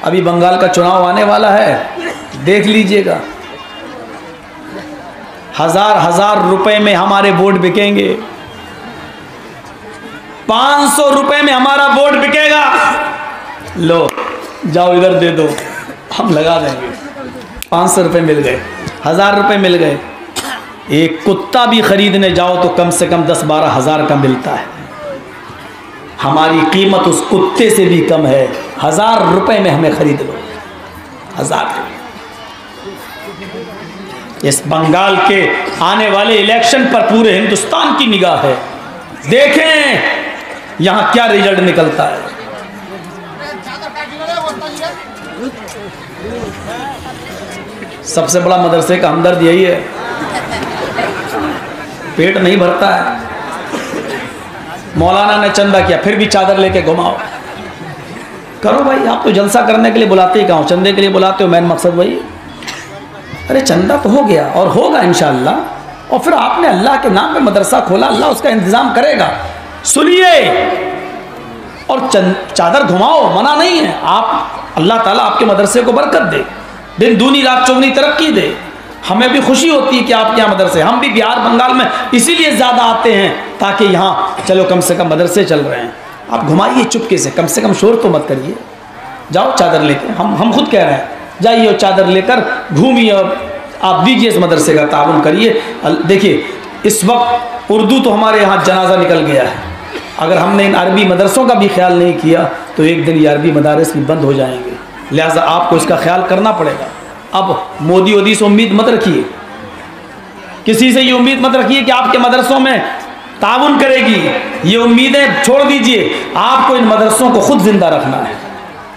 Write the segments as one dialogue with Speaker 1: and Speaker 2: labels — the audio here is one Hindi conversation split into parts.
Speaker 1: अभी बंगाल का चुनाव आने वाला है, देख लीजिएगा, हजार रुपए में हमारे वोट बिकेंगे, 500 रुपए में हमारा वोट बिकेगा। लो जाओ इधर दे दो, हम लगा देंगे। 500 रुपए मिल गए, 1000 रुपए मिल गए। एक कुत्ता भी खरीदने जाओ तो कम से कम 10-12 हज़ार का मिलता है। हमारी कीमत उस कुत्ते से भी कम है। 1000 रुपए में हमें खरीद लो, 1000। इस बंगाल के आने वाले इलेक्शन पर पूरे हिंदुस्तान की निगाह है। देखें यहां क्या रिजल्ट निकलता है। सबसे बड़ा मदरसे का हमदर्द यही है, पेट नहीं भरता है। मौलाना ने चंदा किया, फिर भी चादर लेके घुमाओ। करो भाई, आप तो जलसा करने के लिए बुलाते ही कहाँ, चंदे के लिए बुलाते हो। मेन मकसद वही, अरे चंदा तो हो गया और होगा इंशाअल्लाह। और फिर आपने अल्लाह के नाम पे मदरसा खोला, अल्लाह उसका इंतजाम करेगा। सुनिए, और चादर घुमाओ, मना नहीं है। आप, अल्लाह ताला आपके मदरसे को बरकत दे, दिन दूनी रात चौगनी तरक्की दे। हमें भी खुशी होती है कि आपके यहाँ मदरसे, हम भी बिहार बंगाल में इसीलिए ज़्यादा आते हैं ताकि यहाँ चलो कम से कम मदरसे चल रहे हैं। आप घुमाइए चुपके से, कम शोर तो मत करिए। जाओ चादर लेके, हम खुद कह रहे हैं, जाइए और चादर लेकर घूमिए और आप दीजिए इस मदरसे का ताउन करिए। देखिए इस वक्त उर्दू तो हमारे यहाँ जनाजा निकल गया है। अगर हमने इन अरबी मदरसों का भी ख्याल नहीं किया तो एक दिन ये अरबी मदारस भी बंद हो जाएंगे। लिहाजा आपको इसका ख्याल करना पड़ेगा। अब मोदी वोदी से उम्मीद मत रखिए, किसी से ये उम्मीद मत रखिए कि आपके मदरसों में ताउन करेगी। ये उम्मीदें छोड़ दीजिए, आपको इन मदरसों को खुद जिंदा रखना है।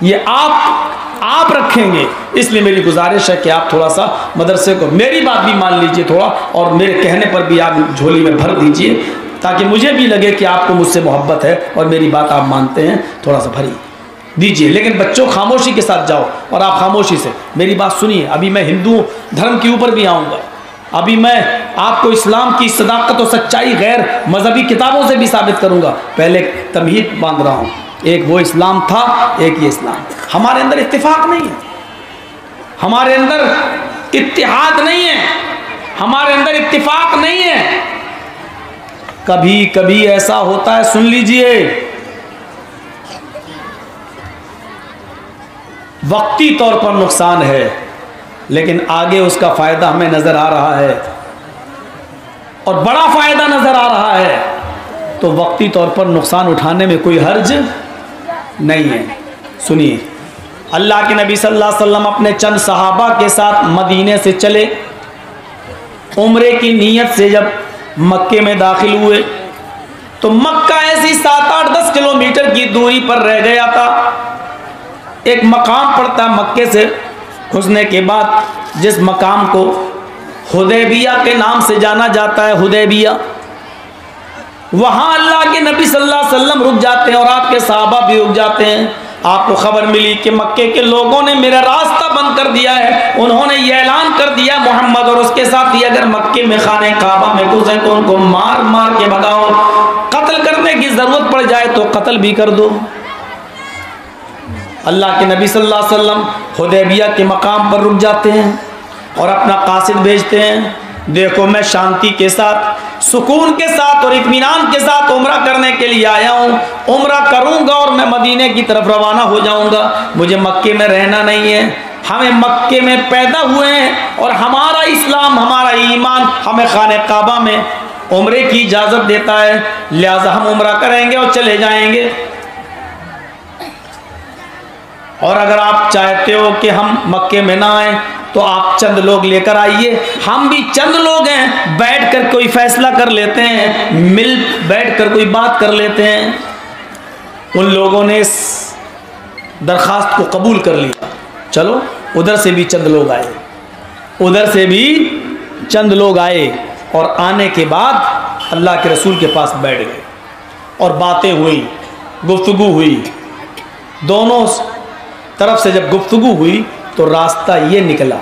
Speaker 1: ये आप रखेंगे। इसलिए मेरी गुजारिश है कि आप थोड़ा सा मदरसे को, मेरी बात भी मान लीजिए थोड़ा, और मेरे कहने पर भी आप झोली में भर दीजिए ताकि मुझे भी लगे कि आपको मुझसे मोहब्बत है और मेरी बात आप मानते हैं। थोड़ा सा भरी दीजिए, लेकिन बच्चों खामोशी के साथ जाओ और आप खामोशी से मेरी बात सुनिए। अभी मैं हिंदू धर्म के ऊपर भी आऊँगा। अभी मैं आपको इस्लाम की सदाकत और सच्चाई गैर मजहबी किताबों से भी साबित करूँगा। पहले तमहीद बांध रहा हूँ, एक वो इस्लाम था, एक ये इस्लाम। हमारे अंदर इत्तेफाक नहीं है, हमारे अंदर इत्तिहाद नहीं है, हमारे अंदर इत्तिफाक नहीं है। कभी कभी ऐसा होता है, सुन लीजिए, वक्ती तौर पर नुकसान है लेकिन आगे उसका फायदा हमें नजर आ रहा है और बड़ा फायदा नजर आ रहा है। तो वक्ती तौर पर नुकसान उठाने में कोई हर्ज नहीं है। सुनिए, अल्लाह के नबी सल्लल्लाहु अलैहि वसल्लम अपने चंद सहाबा के साथ मदीने से चले। उम्रे की नीयत से जब मक्के में दाखिल हुए तो मक्का ऐसी 7-8-10 किलोमीटर की दूरी पर रह गया था। एक मकाम पड़ता मक्के से घुसने के बाद, जिस मकाम को हुदैबिया के नाम से जाना जाता है, हुदैबिया। वहां अल्लाह के नबी सल्लल्लाहु अलैहि वसल्लम रुक जाते हैं और आपके सहाबा भी रुक जाते हैं। आपको खबर मिली कि मक्के के लोगों ने मेरा रास्ता बंद कर दिया है। उन्होंने ये ऐलान कर दिया, मोहम्मद और उसके साथी अगर मक्के में खाने काबा में घुसे तो उनको मार मार के भगाओ, कत्ल करने की जरूरत पड़ जाए तो कत्ल भी कर दो। अल्लाह के नबी सल्लल्लाहु अलैहि वसल्लम हुदैबिया के मकाम पर रुक जाते हैं और अपना कासिद भेजते हैं, देखो मैं शांति के साथ, सुकून के साथ और इत्मीनान के साथ उम्रा करने के लिए आया हूँ। उम्रा करूँगा और मैं मदीने की तरफ रवाना हो जाऊँगा। मुझे मक्के में रहना नहीं है। हमें मक्के में पैदा हुए हैं और हमारा इस्लाम, हमारा ईमान हमें खाने काबा में उम्रे की इजाज़त देता है। लिहाजा हम उम्रा करेंगे और चले जाएंगे। और अगर आप चाहते हो कि हम मक्के में ना आए तो आप चंद लोग लेकर आइए, हम भी चंद लोग हैं, बैठकर कोई फैसला कर लेते हैं, मिल बैठकर कोई बात कर लेते हैं। उन लोगों ने इस दरखास्त को कबूल कर लिया। चलो, उधर से भी चंद लोग आए, उधर से भी चंद लोग आए और आने के बाद अल्लाह के रसूल के पास बैठ गए और बातें हुई, गुफ्तगू हुई। दोनों तरफ से जब गुफ्तगू हुई तो रास्ता ये निकला।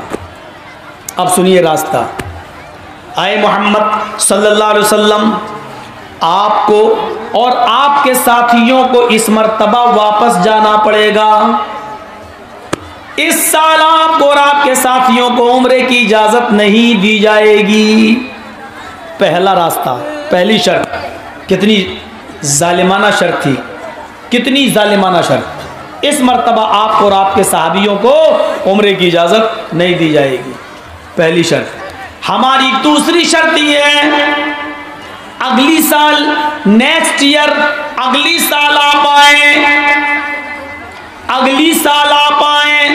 Speaker 1: अब सुनिए रास्ता। आए मोहम्मद सल्लल्लाहु अलैहि वसल्लम, आपको और आपके साथियों को इस मर्तबा वापस जाना पड़ेगा। इस साल आपको और आपके साथियों को उम्रे की इजाजत नहीं दी जाएगी। पहला रास्ता, पहली शर्त। कितनी जालिमाना शर्त थी, कितनी जालिमाना शर्त। इस मर्तबा आपको और आपके सहाबियों को उम्रे की इजाजत नहीं दी जाएगी, पहली शर्त। हमारी दूसरी शर्त यह है, अगली साल, नेक्स्ट ईयर, अगली साल आप आए, अगली साल आप आए,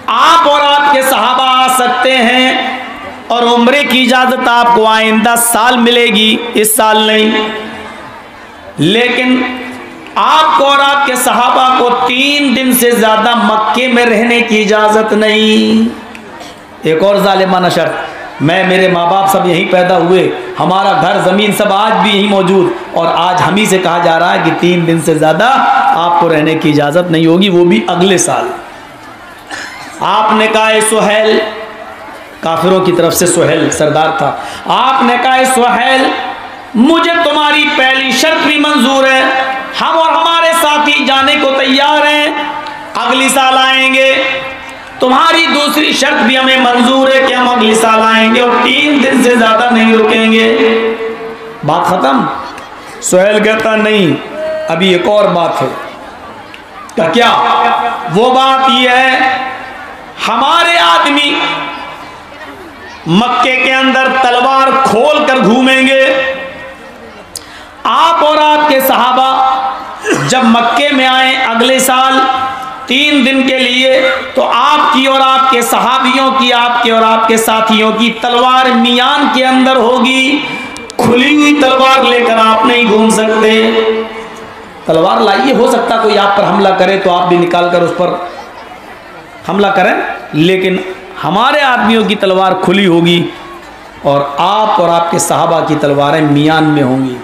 Speaker 1: आप और आपके सहाबा आ सकते हैं और उम्रे की इजाजत आपको आइंदा साल मिलेगी, इस साल नहीं। लेकिन आपको और आपके सहाबा को 3 दिन से ज्यादा मक्के में रहने की इजाजत नहीं। एक और जालिमाना शर्त, मैं, मेरे माँ बाप सब यहीं पैदा हुए, हमारा घर ज़मीन सब आज भी यहीं मौजूद, और आज हम ही से कहा जा रहा है कि 3 दिन से ज़्यादा आपको रहने की इजाज़त नहीं होगी, वो भी अगले साल। आपने कहा सुहैल, काफिरों की तरफ से सुहैल सरदार था, आपने कहा सुहैल मुझे तुम्हारी पहली शर्त भी मंजूर है, हम और हमारे साथी जाने को तैयार हैं, अगली साल आएंगे। तुम्हारी दूसरी शर्त भी हमें मंजूर है कि हम अगले साल आएंगे और 3 दिन से ज्यादा नहीं रुकेंगे। बात खत्म। सुहैल कहता नहीं, अभी एक और बात है। क्या? वो बात यह है, हमारे आदमी मक्के के अंदर तलवार खोल कर घूमेंगे, आप और आपके सहाबा जब मक्के में आए अगले साल 3 दिन के लिए, तो आपकी और आपके सहाबियों की, आपके और आपके साथियों की तलवार मियान के अंदर होगी, खुली हुई तलवार लेकर आप नहीं घूम सकते। तलवार लाइए, हो सकता कोई आप पर हमला करे तो आप भी निकाल कर उस पर हमला करें, लेकिन हमारे आदमियों की तलवार खुली होगी और आप और आपके सहाबा की तलवारें मियान में होंगी।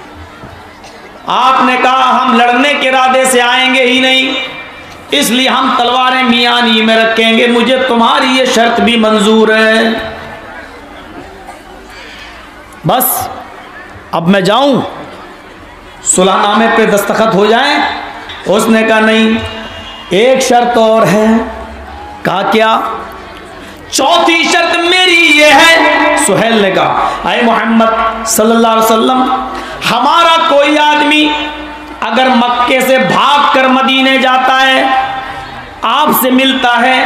Speaker 1: आपने कहा हम लड़ने के इरादे से आएंगे ही नहीं, इसलिए हम तलवारें मियान ही में रखेंगे, मुझे तुम्हारी ये शर्त भी मंजूर है। बस अब मैं जाऊं, सुलहनामे पे दस्तखत हो जाएं? उसने कहा नहीं, एक शर्त और है। कहा क्या? चौथी शर्त मेरी ये है। सुहैल ने कहा, अय मोहम्मद सल्लल्लाहु अलैहि वसल्लम, हमारा कोई आदमी अगर मक्के से भागकर मदीने जाता है, आपसे मिलता है,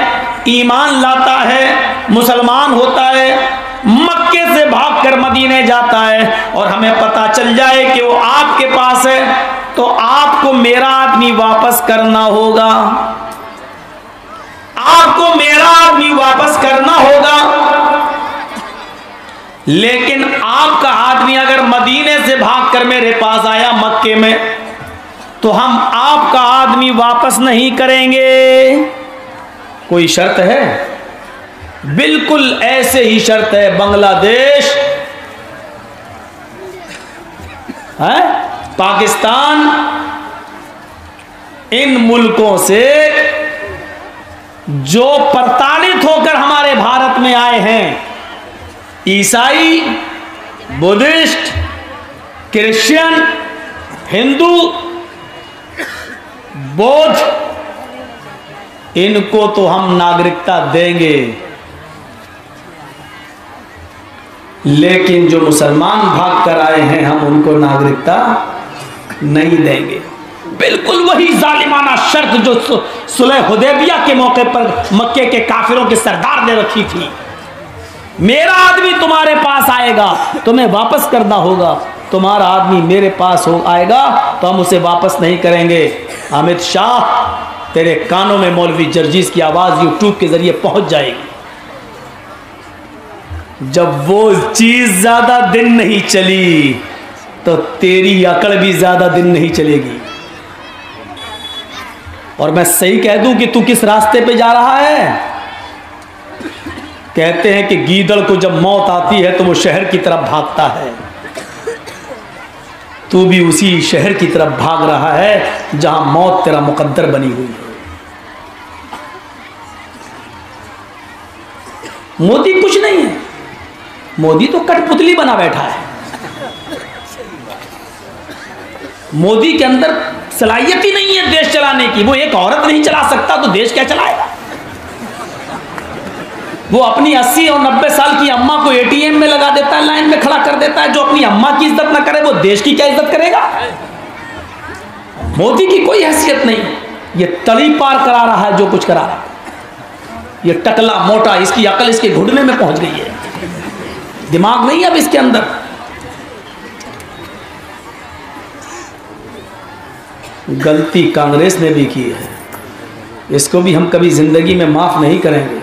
Speaker 1: ईमान लाता है, मुसलमान होता है, मक्के से भागकर मदीने जाता है और हमें पता चल जाए कि वो आपके पास है, तो आपको मेरा आदमी वापस करना होगा, आपको मेरा आदमी वापस करना होगा। लेकिन आपका आदमी अगर मदीने से भागकर मेरे पास आया मक्के में, तो हम आपका आदमी वापस नहीं करेंगे। कोई शर्त है? बिल्कुल ऐसे ही शर्त है बांग्लादेश, है पाकिस्तान, इन मुल्कों से जो प्रताड़ित होकर हमारे भारत में आए हैं, ईसाई, बुद्धिस्ट, क्रिश्चियन, हिंदू, बौद्ध, इनको तो हम नागरिकता देंगे, लेकिन जो मुसलमान भाग कर आए हैं हम उनको नागरिकता नहीं देंगे। बिल्कुल वही जालिमाना शर्त जो सुलह हुदैबिया के मौके पर मक्के के काफिरों के सरदार ने रखी थी। मेरा आदमी तुम्हारे पास आएगा, तुम्हें वापस करना होगा, तुम्हारा आदमी मेरे पास आएगा तो हम उसे वापस नहीं करेंगे। अमित शाह, तेरे कानों में मौलवी जर्जीस की आवाज यूट्यूब के जरिए पहुंच जाएगी। जब वो चीज ज्यादा दिन नहीं चली तो तेरी अकड़ भी ज्यादा दिन नहीं चलेगी। और मैं सही कह दूं कि तू किस रास्ते पे जा रहा है? कहते हैं कि गीदड़ को जब मौत आती है तो वो शहर की तरफ भागता है, तू भी उसी शहर की तरफ भाग रहा है जहां मौत तेरा मुकद्दर बनी हुई है। मोदी कुछ नहीं है, मोदी तो कठपुतली बना बैठा है। मोदी के अंदर सलाहियत ही नहीं है देश चलाने की। वो एक औरत नहीं चला सकता तो देश क्या चलाएगा? वो अपनी 80 और 90 साल की अम्मा को ATM में लगा देता है, लाइन में खड़ा कर देता है। जो अपनी अम्मा की इज्जत ना करे वो देश की क्या इज्जत करेगा? मोदी की कोई हैसियत नहीं। ये तली पार करा रहा है जो कुछ करा रहा है। ये टकला मोटा, इसकी अकल इसके घुटने में पहुंच गई है, दिमाग नहीं अब इसके अंदर। गलती कांग्रेस ने भी की है, इसको भी हम कभी जिंदगी में माफ नहीं करेंगे।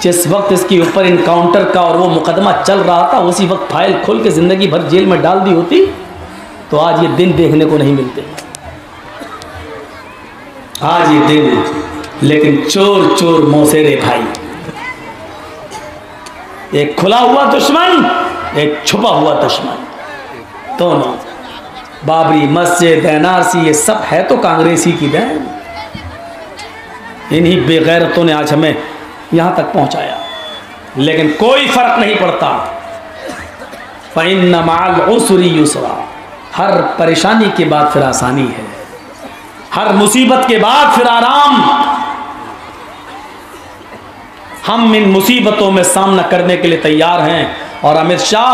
Speaker 1: जिस वक्त इसके ऊपर इनकाउंटर का और वो मुकदमा चल रहा था, उसी वक्त फाइल खोल के जिंदगी भर जेल में डाल दी होती तो आज ये दिन देखने को नहीं मिलते। आज ये दिन, लेकिन चोर चोर मौसेरे भाई, एक खुला हुआ दुश्मन, एक छुपा हुआ दुश्मन, दोनों। बाबरी मस्जिद, एनआरसी, ये सब है तो कांग्रेसी की देन। इन्हीं बेगैरतों ने आज हमें यहां तक पहुंचाया, लेकिन कोई फर्क नहीं पड़ता। फ़इन्न मअल उसरि युसरा, हर परेशानी के बाद फिर आसानी है, हर मुसीबत के बाद फिर आराम। हम इन मुसीबतों में सामना करने के लिए तैयार हैं। और अमित शाह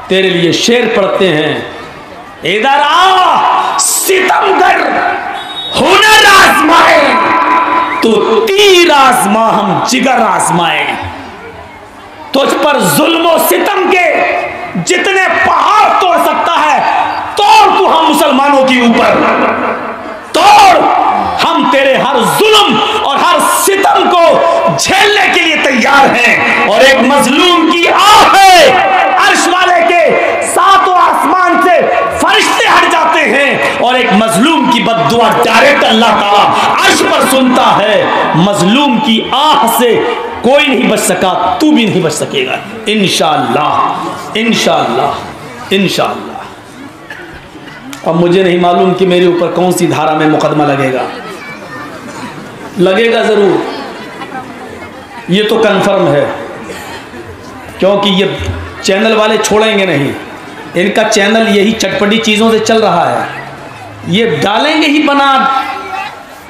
Speaker 1: तेरे लिए शेर पढ़ते हैं, इधर आ सितमगर हुनर आजमाए, तो तीर आजमा हम जिगर आजमाए। तुझ पर जुल्म सितम के जितने पहाड़ तोड़ सकता है तोड़ तू हम मुसलमानों के ऊपर, तोड़। हम तेरे हर जुल्म और हर सितम को झेलने के लिए तैयार हैं। और एक मजलूम की आह है, अर्श वाले के सातों आसमान से फरिश्ते हट जाते हैं, और एक मजलूम की बद्दुआ डायरेक्ट अल्लाह ताला अर्श पर सुनता है। मजलूम की आह से कोई नहीं बच सका, तू भी नहीं बच सकेगा इंशाअल्लाह, इंशाअल्लाह, इंशाअल्लाह। अब मुझे नहीं मालूम कि मेरे ऊपर कौन सी धारा में मुकदमा लगेगा, लगेगा जरूर, ये तो कंफर्म है, क्योंकि ये चैनल वाले छोड़ेंगे नहीं। इनका चैनल यही चटपटी चीज़ों से चल रहा है, ये डालेंगे ही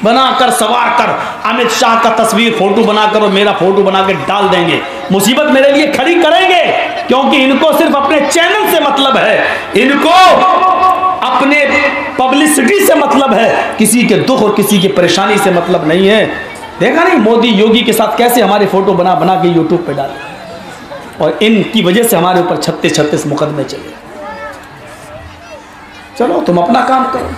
Speaker 1: बनाकर सवार कर अमित शाह का तस्वीर फोटो बनाकर और मेरा फोटो बना के डाल देंगे। मुसीबत मेरे लिए खड़ी करेंगे, क्योंकि इनको सिर्फ अपने चैनल से मतलब है, इनको अपने पब्लिसिटी से मतलब है, किसी के दुख और किसी की परेशानी से मतलब नहीं है। देखा नहीं मोदी योगी के साथ कैसे हमारे फोटो बना बना के यूट्यूब पे डाले, और इनकी वजह से हमारे ऊपर 36 मुकदमे चले। चलो तुम अपना काम करो,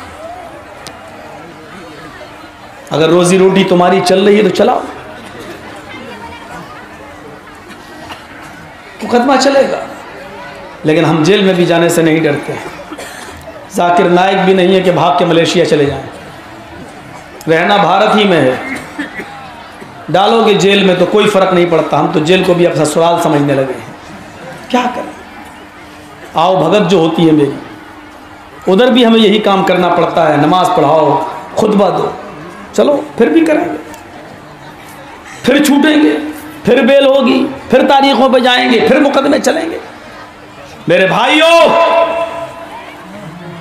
Speaker 1: अगर रोजी रोटी तुम्हारी चल रही है तो चलाओ, मुकदमा चलेगा। लेकिन हम जेल में भी जाने से नहीं डरते। जाकिर नाइक भी नहीं है कि भाग के मलेशिया चले जाएं, रहना भारत ही में है। डालोगे जेल में तो कोई फर्क नहीं पड़ता, हम तो जेल को भी अब ससुराल समझने लगे हैं। क्या करें, आओ भगत जो होती है मेरी, उधर भी हमें यही काम करना पड़ता है, नमाज पढ़ाओ, खुतबा दो, चलो फिर भी करेंगे, फिर छूटेंगे, फिर बेल होगी, फिर तारीखों पे जाएंगे, फिर मुकदमे चलेंगे। मेरे भाइयों,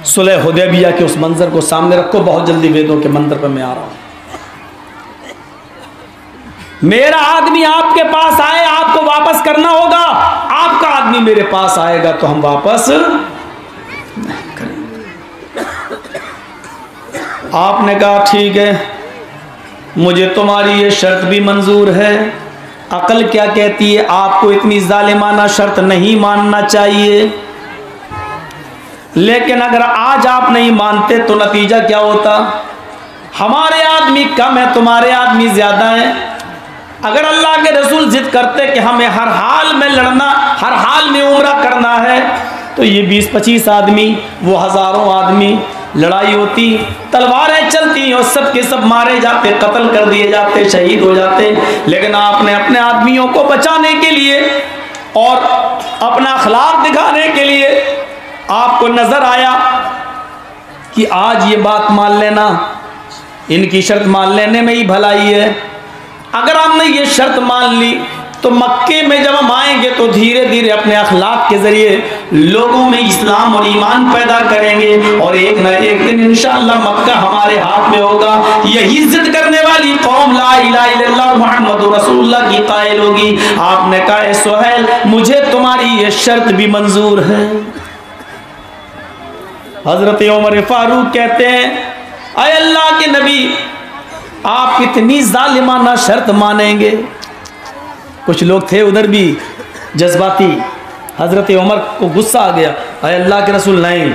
Speaker 1: सुलह हुदैबिया के उस मंजर को सामने रखो, बहुत जल्दी वेदों के मंदिर पर मैं आ रहा हूं। मेरा आदमी आपके पास आए, आपको वापस करना होगा, आपका आदमी मेरे पास आएगा तो हम वापस नहीं करेंगे। आपने कहा ठीक है, मुझे तुम्हारी ये शर्त भी मंजूर है। अकल क्या कहती है, आपको इतनी जालिमाना शर्त नहीं मानना चाहिए, लेकिन अगर आज आप नहीं मानते तो नतीजा क्या होता? हमारे आदमी कम है, तुम्हारे आदमी ज्यादा है। अगर अल्लाह के रसूल जिद करते कि हमें हर हाल में लड़ना, हर हाल में उम्रा करना है, तो ये 20-25 आदमी, वो हजारों आदमी, लड़ाई होती, तलवारें चलती और सब के सब मारे जाते, कत्ल कर दिए जाते, शहीद हो जाते। लेकिन आपने अपने आदमियों को बचाने के लिए और अपना अखलाक दिखाने के लिए आपको नजर आया कि आज ये बात मान लेना, इनकी शर्त मान लेने में ही भलाई है। अगर हमने ये शर्त मान ली तो मक्के में जब हम आएंगे तो धीरे धीरे अपने अखलाक के जरिए लोगों में इस्लाम और ईमान पैदा करेंगे, और एक न एक दिन इंशाअल्लाह मक्का हमारे हाथ में होगा। यही जिद करने वाली कौम ला इलाहा इल्लल्लाह मुहम्मदुर रसूलुल्लाह की कायल होगी। आपने कहा सुहैल मुझे तुम्हारी ये शर्त भी मंजूर है। हजरत उमर फारूक कहते हैं अय अल्लाह के नबी आप इतनी जालिमाना शर्त मानेंगे? कुछ लोग थे उधर भी जज्बाती, हजरत उमर को गुस्सा आ गया, अय अल्लाह के रसूल नहीं,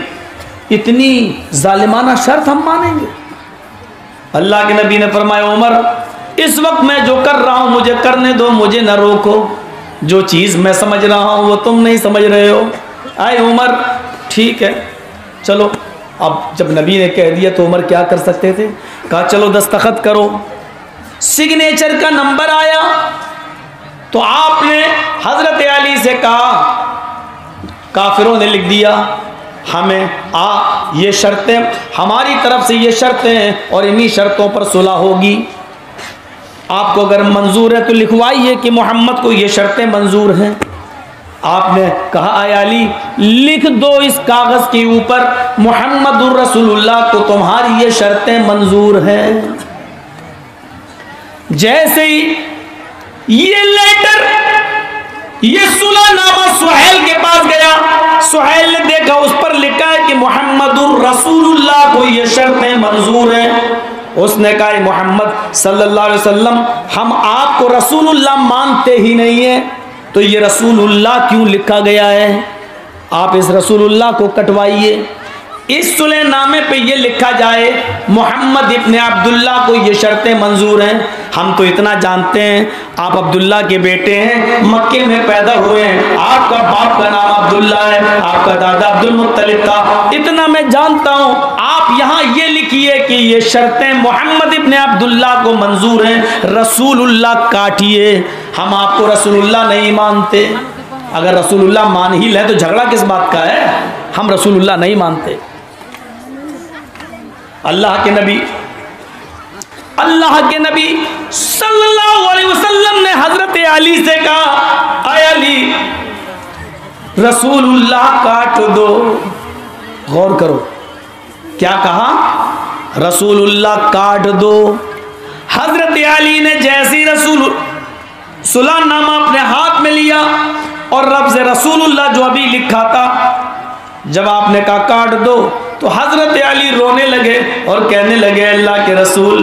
Speaker 1: इतनी जालिमाना शर्त हम मानेंगे? अल्लाह के नबी ने फरमाया उमर इस वक्त मैं जो कर रहा हूं मुझे करने दो, मुझे न रोको। जो चीज़ मैं समझ रहा हूं वो तुम नहीं समझ रहे हो। आए उमर ठीक है चलो। अब जब नबी ने कह दिया तो उमर क्या कर सकते थे? कहा चलो दस्तखत करो। सिग्नेचर का नंबर आया तो आपने हजरत अली से कहा, काफिरों ने लिख दिया हमें ये शर्तें हमारी तरफ से ये शर्तें हैं और इन्हीं शर्तों पर सुलह होगी। आपको अगर मंजूर है तो लिखवाइए कि मोहम्मद को ये शर्तें मंजूर हैं। आपने कहा आय अली लिख दो इस कागज के ऊपर मुहम्मदुर रसूलुल्लाह को तुम्हारी ये शर्तें मंजूर हैं। जैसे ही ये लेटर ये सुलहनामा सुहैल के पास गया, सुहैल ने देखा उस पर लिखा है कि मुहम्मदुर रसूलुल्लाह को ये शर्तें मंजूर हैं। उसने कहा मोहम्मद सल्लल्लाहु अलैहि वसल्लम हम आपको रसूलुल्लाह मानते ही नहीं है, तो ये रसूलुल्लाह क्यों लिखा गया है? आप इस रसूलुल्लाह को कटवाइए। इस सुलहनामे पे ये लिखा जाए मोहम्मद इब्ने अब्दुल्ला को ये शर्तें मंजूर हैं। हम तो इतना जानते हैं आप अब्दुल्ला के बेटे हैं, मक्के में पैदा हुए हैं, आपका बाप का नाम अब्दुल्ला है, आपका दादा अब्दुल मुत्तलिब था, इतना मैं जानता हूँ। आप यहाँ ये लिखिए कि ये शर्तें मोहम्मद इब्ने अब्दुल्ला को मंजूर हैं, रसूलुल्लाह काटिए। हम आपको रसूलुल्लाह नहीं मानते। अगर रसूलुल्लाह मान ही ले तो झगड़ा किस बात का है? हम रसूलुल्लाह नहीं मानते। अल्लाह के नबी सल्लल्लाहु अलैहि वसल्लम ने हजरत अली से कहा आय अली रसूलुल्लाह काट दो। गौर करो क्या कहा? रसूलुल्लाह काट दो। हजरत अली ने जैसी सुलहनामा अपने हाथ में लिया और रब से रसूलुल्लाह जो अभी लिखा था, जब आपने कहा काट दो तो हजरत अली रोने लगे और कहने लगे अल्लाह के रसूल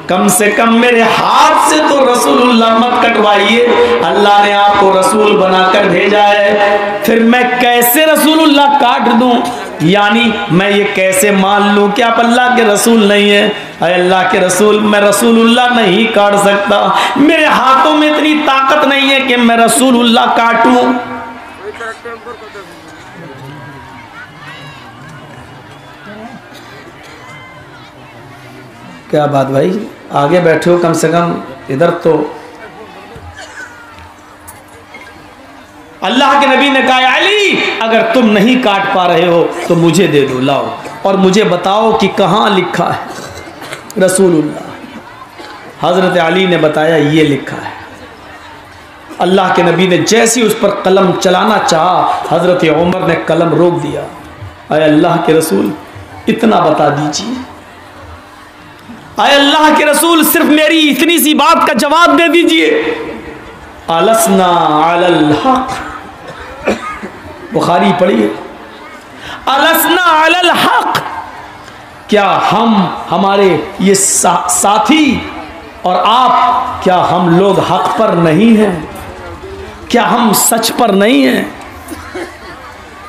Speaker 1: कम से कम मेरे हाथ से तो रसूलुल्लाह मत कटवाइए। अल्लाह ने आपको रसूल बनाकर भेजा है, फिर मैं कैसे रसूलुल्लाह काट दूं? यानी मैं ये कैसे मान लूं कि आप अल्लाह के रसूल नहीं है? अरे अल्लाह के रसूल मैं रसूलुल्लाह नहीं काट सकता, मेरे हाथों में इतनी ताकत नहीं है कि मैं रसूलुल्लाह काटूं। क्या बात भाई, आगे बैठे हो कम से कम इधर तो। अल्लाह के नबी ने कहा अली अगर तुम नहीं काट पा रहे हो तो मुझे दे दो, लाओ और मुझे बताओ कि कहाँ लिखा है रसूलुल्लाह। हजरत अली ने बताया ये लिखा है। अल्लाह के नबी ने जैसी उस पर कलम चलाना चाहा, हजरत उमर ने कलम रोक दिया। अरे अल्लाह के रसूल इतना बता दीजिए, अरे अल्लाह के रसूल सिर्फ मेरी इतनी सी बात का जवाब दे दीजिए। अलसना अलल हक, बुखारी पढ़िए, अलसना अलल हक, क्या हम हमारे ये साथी और आप क्या हम लोग हक पर नहीं हैं? क्या हम सच पर नहीं हैं?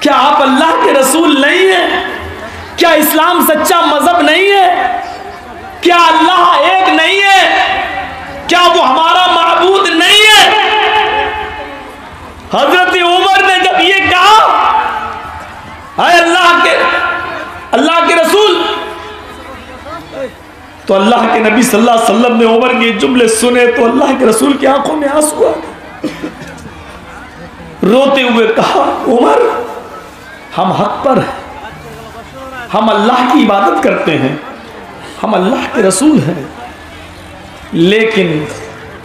Speaker 1: क्या आप अल्लाह के रसूल नहीं हैं? क्या इस्लाम सच्चा मजहब नहीं है? क्या अल्लाह एक नहीं है? क्या वो हमारा माबूद नहीं है? हजरत उमर ने जब ये कहा है अल्लाह के रसूल, तो अल्लाह के नबी सल्लल्लाहु अलैहि वसल्लम ने उमर के जुमले सुने तो अल्लाह के रसूल की आंखों में आंसू आ गए। रोते हुए कहा उमर हम हक पर हैं, हम अल्लाह की इबादत करते हैं, हम अल्लाह के रसूल हैं, लेकिन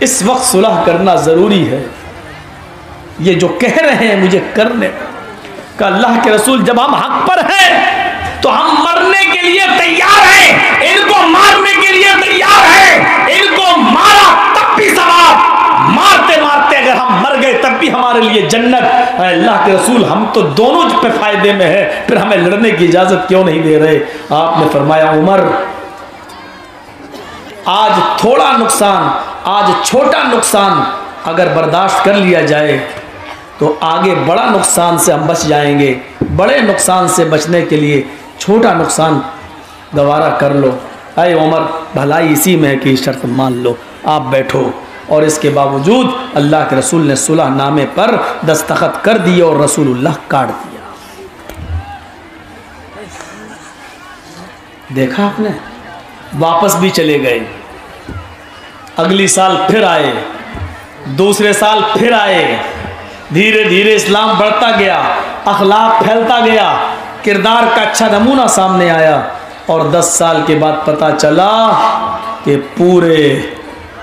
Speaker 1: इस वक्त सुलह करना ज़रूरी है। ये जो कह रहे हैं मुझे करने का। अल्लाह के रसूल, जब हम हक पर हैं तो हम मरने के लिए तैयार हैं, इनको मारने के लिए तैयार हैं। इनको मारा तब भी सवाब, मारते मारते अगर हम मर गए तब भी हमारे लिए जन्नत। अल्लाह के रसूल, हम तो दोनों पे फायदे में है, फिर हमें लड़ने की इजाजत क्यों नहीं दे रहे? आपने फरमाया, उमर आज थोड़ा नुकसान, आज छोटा नुकसान अगर बर्दाश्त कर लिया जाए तो आगे बड़ा नुकसान से हम बच जाएंगे। बड़े नुकसान से बचने के लिए छोटा नुकसान गवारा कर लो। अरे उमर, भलाई इसी में है कि शर्त मान लो, आप बैठो। और इसके बावजूद अल्लाह के रसूल ने सुलह नामे पर दस्तखत कर दिए और रसूलुल्लाह काट दिया। देखा आपने, वापस भी चले गए। अगली साल फिर आए, दूसरे साल फिर आए। धीरे धीरे इस्लाम बढ़ता गया, अखलाक फैलता गया, किरदार का अच्छा नमूना सामने आया। और 10 साल के बाद पता चला कि पूरे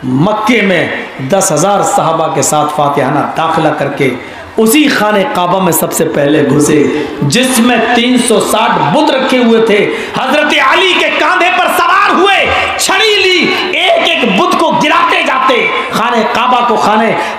Speaker 1: मक्के में 10,000 सहाबा के साथ फातिहाना दाखिला करके उसी खाने काबा में सबसे पहले घुसे, जिसमें 360 बुत रखे हुए थे। हजरत अली के कांधे पर सवार हुए, छड़ी ली, एक एक बुत को गिराते जाते। खाने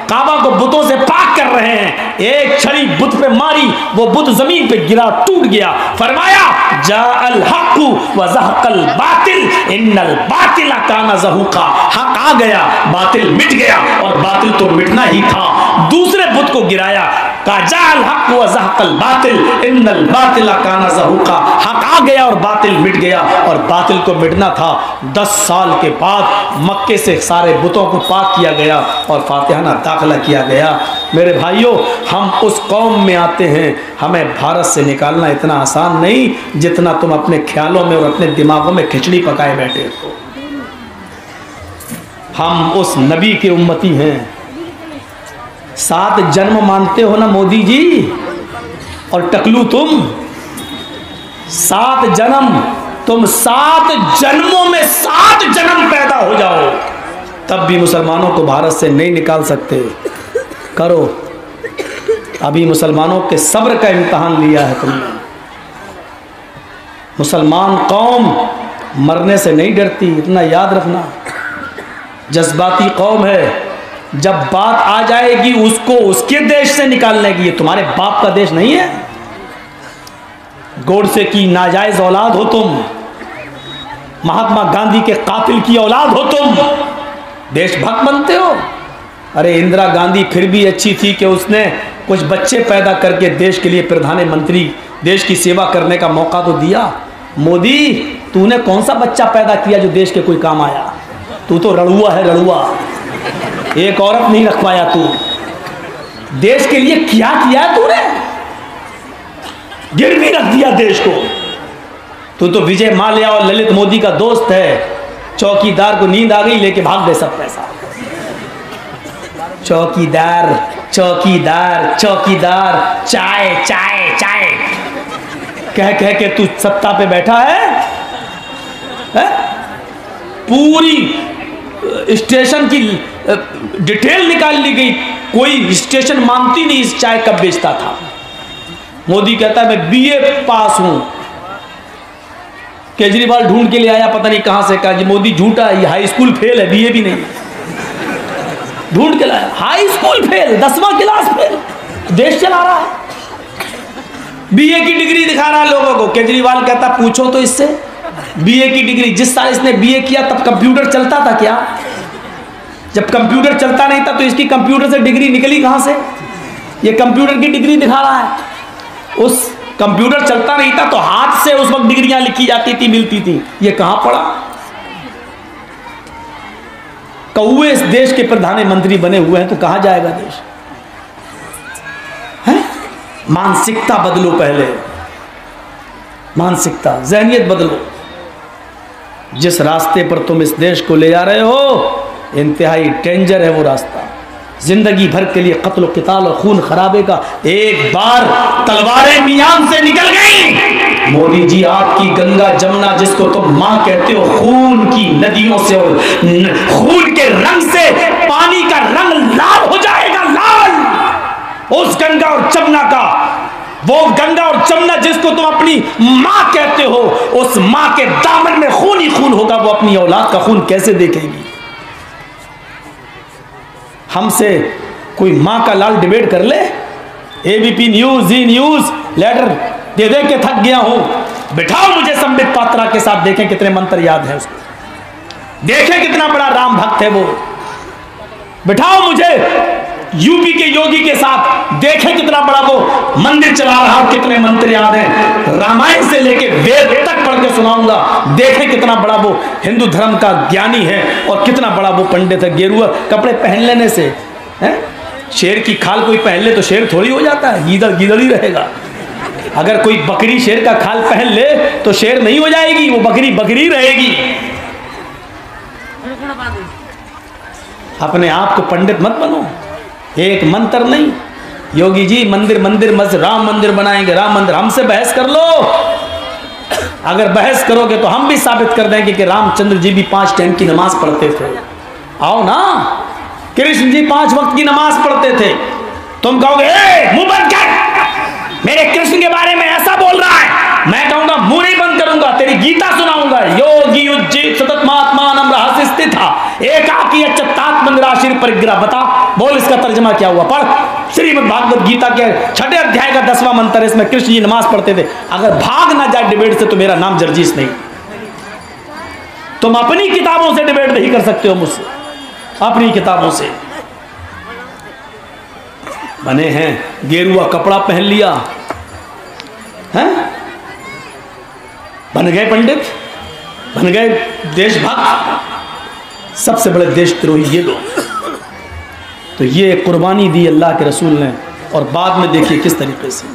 Speaker 1: काबा को बुतों से पाक कर रहे हैं। एक छड़ी बुत पे मारी, वो बुत जमीन पे गिरा, टूट गया। फरमाया, जाअल हक्कु व ज़हक़ल बातिल इन्नल बातिला काना ज़हूक़ा। हक आ गया, बातिल मिट गया, और बातिल तो मिटना ही था। दूसरे बुत को गिराया, का जाअल हक्कु व ज़हक़ल बातिल इन्नल बातिला काना ज़हूक़ा। हक आ गया और बातिल मिट गया, और बातिल को मिटना था। 10 साल के बाद मक्के से सारे बुतों को पाक किया गया और फातिहाना दाखिला किया गया। मेरे भाइयों, हम उस कौम में आते हैं, हमें भारत से निकालना इतना आसान नहीं जितना तुम अपने ख्यालों में और अपने दिमागों में खिचड़ी पकाए बैठे हो। हम उस नबी के उम्मती हैं। 7 जन्म मानते हो ना मोदी जी और टकलू तुम? 7 जन्म, तुम 7 जन्मों में 7 जन्म पैदा हो जाओ, तब भी मुसलमानों को भारत से नहीं निकाल सकते। करो, अभी मुसलमानों के सब्र का इम्तहान लिया है तुमने। मुसलमान कौम मरने से नहीं डरती, इतना याद रखना। जज्बाती कौम है, जब बात आ जाएगी उसको उसके देश से निकालने की, ये तुम्हारे बाप का देश नहीं है। गोडसे की नाजायज औलाद हो तुम, महात्मा गांधी के कातिल की औलाद हो तुम, देशभक्त बनते हो। अरे इंदिरा गांधी फिर भी अच्छी थी कि उसने कुछ बच्चे पैदा करके देश के लिए प्रधानमंत्री, देश की सेवा करने का मौका तो दिया। मोदी, तूने कौन सा बच्चा पैदा किया जो देश के कोई काम आया? तू तो रड़ुआ है, रड़ुआ। एक औरत नहीं रख पाया तू। देश के लिए क्या किया तूने? गिरवी रख दिया देश को। तू तो विजय माल्या और ललित मोदी का दोस्त है। चौकीदार को नींद आ गई, लेके भाग गए सब पैसा। चौकीदार चौकीदार चौकीदार, चाय चाय चाय कह कह के तू सत्ता पे बैठा है? पूरी स्टेशन की डिटेल निकाल ली गई, कोई स्टेशन मानती नहीं इस चाय कब बेचता था। मोदी कहता है मैं बीए पास हूं। केजरीवाल ढूंढ के ले आया पता नहीं कहां से, कहा जी मोदी झूठा है, ये हाई स्कूल फेल है, बीए भी नहीं। ढूंढ के लाया, हाई स्कूल फेल, 10वां क्लास फेल, देश चला रहा है, बीए की डिग्री दिखा रहा है लोगों को। केजरीवाल कहता पूछो तो इससे, बीए की डिग्री, जिस साल इसने बीए किया तब कंप्यूटर चलता था क्या? जब कंप्यूटर चलता नहीं था तो इसकी कंप्यूटर से डिग्री निकली कहां से? ये कंप्यूटर की डिग्री दिखा रहा है। उस कंप्यूटर चलता नहीं था तो हाथ से उस वक्त डिग्रियां लिखी जाती थी, मिलती थी। ये कहां पड़ा? कौवे इस देश के प्रधानमंत्री बने हुए हैं तो कहां जाएगा देश? है? मानसिकता बदलो, पहले मानसिकता, ज़हनियत बदलो। जिस रास्ते पर तुम इस देश को ले जा रहे हो इंतहाई डेंजर है वो रास्ता। जिंदगी भर के लिए कत्ल क़िताल और खून खराबे का, एक बार तलवारें मियान से निकल गई। मोदी जी, आपकी गंगा जमुना जिसको तुम मां कहते हो, खून की नदियों से और खून के रंग से पानी का रंग लाल हो जाएगा, लाल। उस गंगा और जमुना का, वो गंगा और जमुना जिसको तुम अपनी मां कहते हो, उस मां के दामन में खून ही खून होगा, वो अपनी औलाद का खून कैसे देखेगी? हमसे कोई मां का लाल डिबेट कर ले, एबीपी न्यूज, जी न्यूज लेटर दे दे के थक गया हूं। बिठाओ मुझे संबित पात्रा के साथ, देखें कितने मंत्र याद है उसको, देखें कितना बड़ा राम भक्त है वो। बिठाओ मुझे यूपी के योगी के साथ, देखें कितना बड़ा वो मंदिर चला रहा और कितने मंत्र याद हैं। रामायण से लेके वेद तक पढ़ के सुनाऊंगा, देखें कितना बड़ा वो हिंदू धर्म का ज्ञानी है और कितना बड़ा वो पंडित है। गेरुआ कपड़े पहन लेने से है? शेर की खाल कोई पहन ले तो शेर थोड़ी हो जाता है, गीदड़ गीदड़ ही रहेगा। अगर कोई बकरी शेर का खाल पहन ले तो शेर नहीं हो जाएगी, वो बकरी बकरी रहेगी। अपने आप को पंडित मत बनो, एक मंत्र नहीं। योगी जी मंदिर मंदिर मस्जिद, राम मंदिर बनाएंगे, राम मंदिर, हमसे बहस कर लो। अगर बहस करोगे तो हम भी साबित कर देंगे कि रामचंद्र जी भी 5 टाइम की नमाज पढ़ते थे। आओ ना, कृष्ण जी 5 वक्त की नमाज पढ़ते थे। तुम कहोगे मुंह बंद कर, मेरे कृष्ण के बारे में ऐसा बोल रहा है। मैं कहूंगा मुंह नहीं बंद करूंगा, तेरी गीता सुनाऊंगा। योगी उज्जित सतत महात्मा नम्र स्थित एकाकी अच्युतात्म निराशीर परिग्रह। बता, बोल इसका तर्जमा क्या हुआ? पढ़ श्रीमद् भागवत गीता के 6 अध्याय का 10वां मंत्र, इसमें कृष्ण जी नमाज पढ़ते थे। अगर भाग ना जाए डिबेट से तो मेरा नाम जर्जीस नहीं। तुम अपनी किताबों से डिबेट नहीं कर सकते हो मुझसे, अपनी किताबों से। बने हैं गेरुआ कपड़ा पहन लिया है, बन गए पंडित, बन गए देशभक्त, सबसे बड़े देशद्रोही ये लोग। तो ये कुर्बानी दी अल्लाह के रसूल ने, और बाद में देखिए किस तरीके से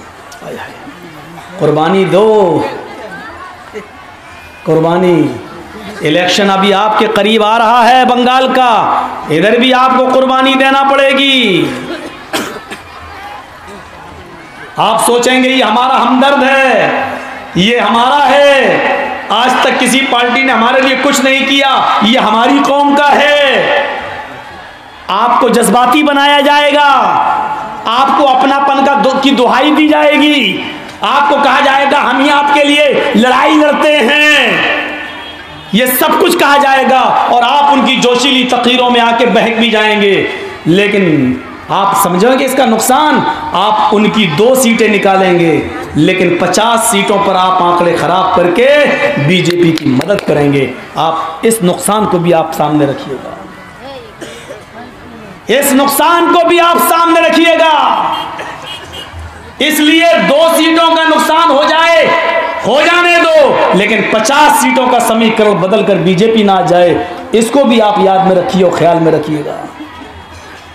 Speaker 1: कुर्बानी दो। कुर्बानी, इलेक्शन अभी आपके करीब आ रहा है बंगाल का, इधर भी आपको कुर्बानी देना पड़ेगी। आप सोचेंगे ये हमारा हमदर्द है, ये हमारा है, आज तक किसी पार्टी ने हमारे लिए कुछ नहीं किया, ये हमारी कौम का है। आपको जज्बाती बनाया जाएगा, आपको अपनापन की दुहाई दी जाएगी, आपको कहा जाएगा हम ही आपके लिए लड़ाई लड़ते हैं, ये सब कुछ कहा जाएगा। और आप उनकी जोशीली तकरीरों में आके बहक भी जाएंगे। लेकिन आप समझोगे इसका नुकसान, आप उनकी 2 सीटें निकालेंगे, लेकिन 50 सीटों पर आप आंकड़े खराब करके बीजेपी की मदद करेंगे। आप इस नुकसान को भी आप सामने रखिएगा, इस नुकसान को भी आप सामने रखिएगा। इसलिए 2 सीटों का नुकसान हो जाए, हो जाने दो, लेकिन 50 सीटों का समीकरण बदलकर बीजेपी ना जाए, इसको भी आप याद में रखिए और ख्याल में रखिएगा।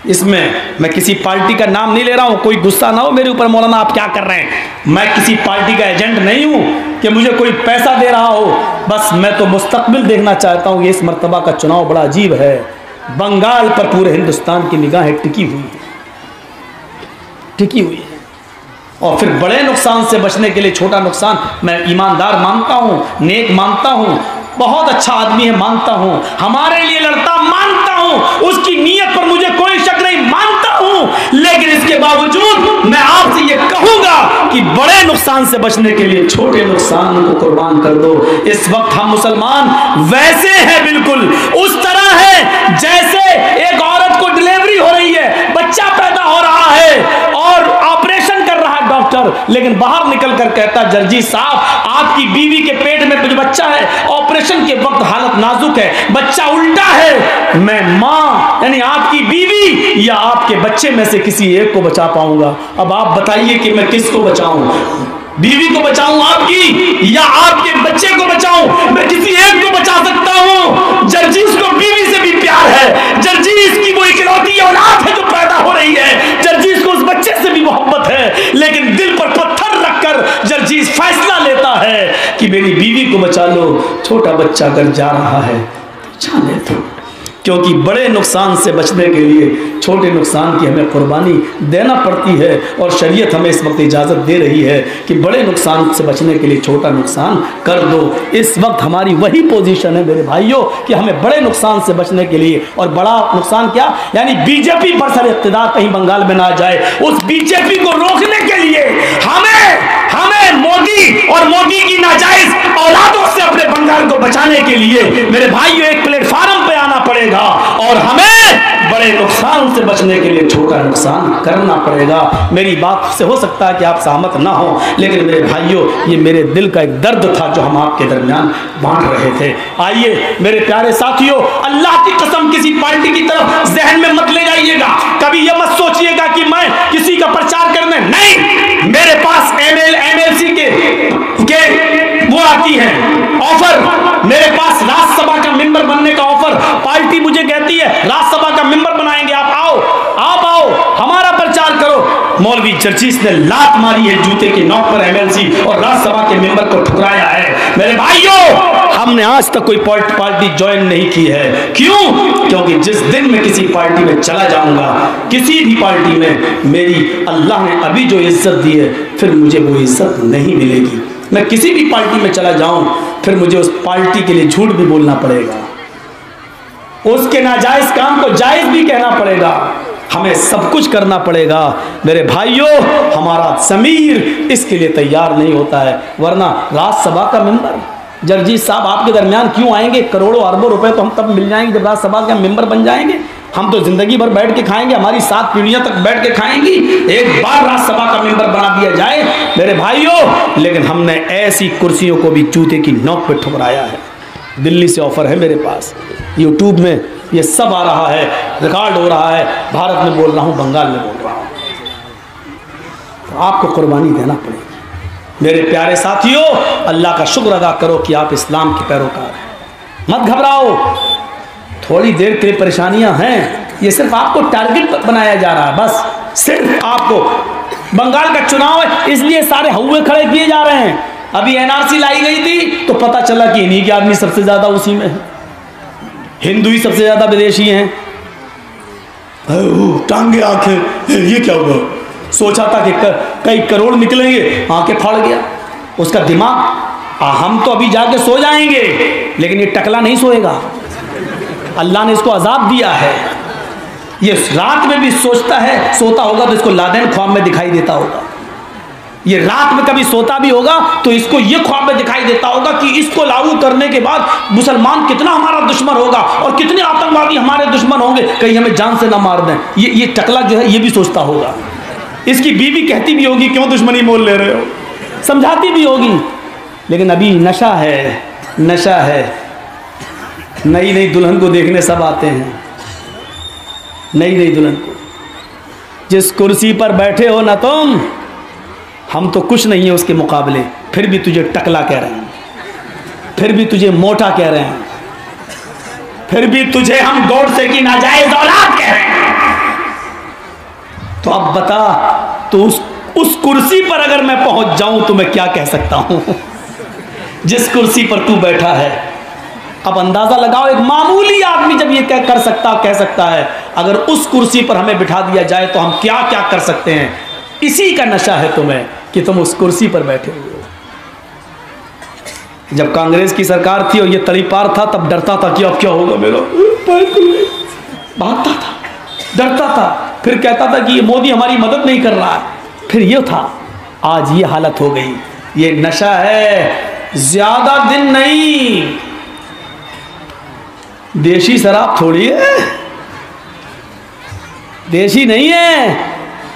Speaker 1: इसमें मैं किसी पार्टी का नाम नहीं ले रहा हूं, कोई गुस्सा ना हो मेरे ऊपर, मौलाना आप क्या कर रहे हैं। मैं किसी पार्टी का एजेंट नहीं हूं कि मुझे कोई पैसा दे रहा हो, बस मैं तो मुस्तकबिल देखना चाहता हूं। इस मर्तबा का चुनाव बड़ा अजीब है, बंगाल पर पूरे हिंदुस्तान की निगाहें टिकी हुई है, टिकी हुई है। और फिर बड़े नुकसान से बचने के लिए छोटा नुकसान, मैं ईमानदार मानता हूं, नेक मानता हूं, बहुत अच्छा आदमी है मानता हूं, हमारे लिए लड़ता मानता हूं, उसकी नीयत पर मुझे कोई शक नहीं मानता हूं। लेकिन इसके बावजूद मैं आपसे ये कहूंगा कि बड़े नुकसान से बचने के लिए छोटे नुकसान को कुर्बान कर दो। इस वक्त हम मुसलमान वैसे हैं, बिल्कुल उस तरह है जैसे एक औरत को डिलीवरी हो रही है, बच्चा पैदा हो रहा है और ऑपरेशन कर रहा है डॉक्टर, लेकिन बाहर निकल कर कहता जर्जी साहब आपकी बीवी के पेट में जो बच्चा है, ऑपरेशन के वक्त हालत नाजुक है, बच्चा उल्टा है, मैं मां यानी आपकी बीवी या आपके बच्चे में से किसी एक को बचा पाऊंगा। अब आप बताइए कि मैं किसको बचाऊं, बीवी को बचाऊं आपकी या आपके बच्चे को बचाऊं? मैं किसी एक को बचा सकता हूं। जर्जीस को बीवी से भी प्यार है, जर्जीस की वो इकलौती औलाद है जो पैदा हो रही है, जर्जीस को उस बच्चे से भी मोहब्बत है, लेकिन दिल पर पत्थर रखकर जर्जीस फैसला लेता है कि मेरी बीवी को बचा लो, छोटा बच्चा अगर जा रहा है तो जाने दो। क्योंकि बड़े नुकसान से बचने के लिए छोटे नुकसान की हमें कुर्बानी देना पड़ती है, और शरीयत हमें इस वक्त इजाज़त दे रही है कि बड़े नुकसान से बचने के लिए छोटा नुकसान कर दो। इस वक्त हमारी वही पोजीशन है मेरे भाइयों कि हमें बड़े नुकसान से बचने के लिए, और बड़ा नुकसान क्या, यानी बीजेपी बरसर इक़्तिदार कहीं बंगाल में ना जाए, उस बीजेपी को रोकने के लिए हमें मोदी और मोदी की नाजायज औलादों से अपने बंगाल को बचाने के लिए मेरे भाइयों एक प्लेटफार्म पे आना पड़ेगा, और हमें बड़े नुकसान से बचने के लिए छोटा नुकसान करना पड़ेगा। मेरी बात से हो सकता है कि आप सहमत ना हो, लेकिन मेरे भाइयों ये मेरे दिल का एक दर्द था जो हम आपके दरमियान बांट रहे थे। आइए मेरे प्यारे साथियों, अल्लाह की कसम किसी पार्टी की तरफ जहन में मत ले जाइएगा, कभी ये मत सोचिएगा कि मैं किसी का प्रचार करने, नहीं, मेरे पास MLC के वो आती है ऑफर, मेरे पास राज्यसभा का मेंबर बनने का ऑफर, पार्टी मुझे कहती है राज्यसभा का मेंबर बनाएंगे, आप आओ हमारा प्रचार करो। मौलवी जर्जीस ने लात मारी है जूते की नोक पर MLC और राज्यसभा के मेंबर को ठुकराया है। मेरे भाइयों, हमने आज तक कोई पार्टी ज्वाइन नहीं की है। क्यों? क्योंकि जिस दिन मैं किसी पार्टी में चला जाऊंगा, किसी भी पार्टी में, मेरी अल्लाह ने अभी जो इज्जत दी है फिर मुझे वो इज्जत नहीं मिलेगी। मैं किसी भी पार्टी में चला जाऊं फिर मुझे उस पार्टी के लिए झूठ भी बोलना पड़ेगा, उसके नाजायज काम को जायज भी कहना पड़ेगा, हमें सब कुछ करना पड़ेगा। मेरे भाइयों, हमारा ज़मीर इसके लिए तैयार नहीं होता है, वरना राज्यसभा का मेंबर जर्जीस साहब आपके दरमियान क्यों आएंगे? करोड़ों अरबों रुपए तो हम तब मिल जाएंगे जब राज्यसभा के मेंबर बन जाएंगे। हम तो जिंदगी भर बैठ के खाएंगे, हमारी 7 पीढ़ियां तक बैठ के खाएंगी, एक बार राज्यसभा का मेंबर बना दिया जाए मेरे भाइयों। लेकिन हमने ऐसी कुर्सियों को भी जूते की नोक पे ठुकराया है। दिल्ली से ऑफर है मेरे पास, यूट्यूब में ये सब आ रहा है, रिकॉर्ड हो रहा है, भारत में बोल रहा हूँ, बंगाल में बोल रहा हूँ, तो आपको कुर्बानी देना पड़ेगी। मेरे प्यारे साथियों, अल्लाह का शुक्र अदा करो कि आप इस्लाम के पैरोकार हैं। मत घबराओ, थोड़ी देर के लिए परेशानियां हैं, ये सिर्फ आपको टारगेट बनाया जा रहा है, बस सिर्फ आपको। बंगाल का चुनाव है इसलिए सारे हौवे खड़े किए जा रहे हैं। अभी NRC लाई गई थी तो पता चला कि इन्हीं के आदमी सबसे ज्यादा उसी में है, हिंदू ही सबसे ज्यादा विदेशी हैं। टांगे आंखें, ये क्या हुआ? सोचा था कि कई करोड़ निकलेंगे, आंखें फाड़ गया उसका दिमाग। हम तो अभी जाके सो जाएंगे, लेकिन ये टकला नहीं सोएगा, अल्लाह ने इसको अजाब दिया है। ये रात में भी सोचता है, सोता होगा तो इसको लादेन ख्वाब में दिखाई देता होगा। ये रात में कभी सोता भी होगा तो इसको ये ख्वाब में दिखाई देता होगा कि इसको लागू करने के बाद मुसलमान कितना हमारा दुश्मन होगा और कितने आतंकवादी हमारे दुश्मन होंगे, कहीं हमें जान से ना मार दें। ये टकला जो है ये भी सोचता होगा। इसकी बीवी कहती भी होगी क्यों दुश्मनी मोल ले रहे हो, समझाती भी होगी, लेकिन अभी नशा है। नई नई दुल्हन को देखने सब आते हैं, नई दुल्हन को। जिस कुर्सी पर बैठे हो ना तुम, हम तो कुछ नहीं है उसके मुकाबले, फिर भी तुझे टकला कह रहे हैं, फिर भी तुझे मोटा कह रहे हैं, फिर भी तुझे हम गोडसे की नाजायज औलाद कह रहे हैं। तो अब बता, तो उस कुर्सी पर अगर मैं पहुंच जाऊं तो मैं क्या कह सकता हूं? जिस कुर्सी पर तू बैठा है, अब अंदाजा लगाओ, एक मामूली आदमी जब ये कह सकता है, अगर उस कुर्सी पर हमें बिठा दिया जाए तो हम क्या क्या कर सकते हैं। इसी का नशा है तुम्हें कि तुम उस कुर्सी पर बैठे हुए हो। जब कांग्रेस की सरकार थी और ये तड़ीपार था, तब डरता था कि अब क्या होगा मेरा, भागता था, डरता था, फिर कहता था कि ये मोदी हमारी मदद नहीं कर रहा है, फिर ये था। आज ये हालत हो गई। ये नशा है, ज्यादा दिन नहीं। देशी शराब थोड़ी है, देशी नहीं है,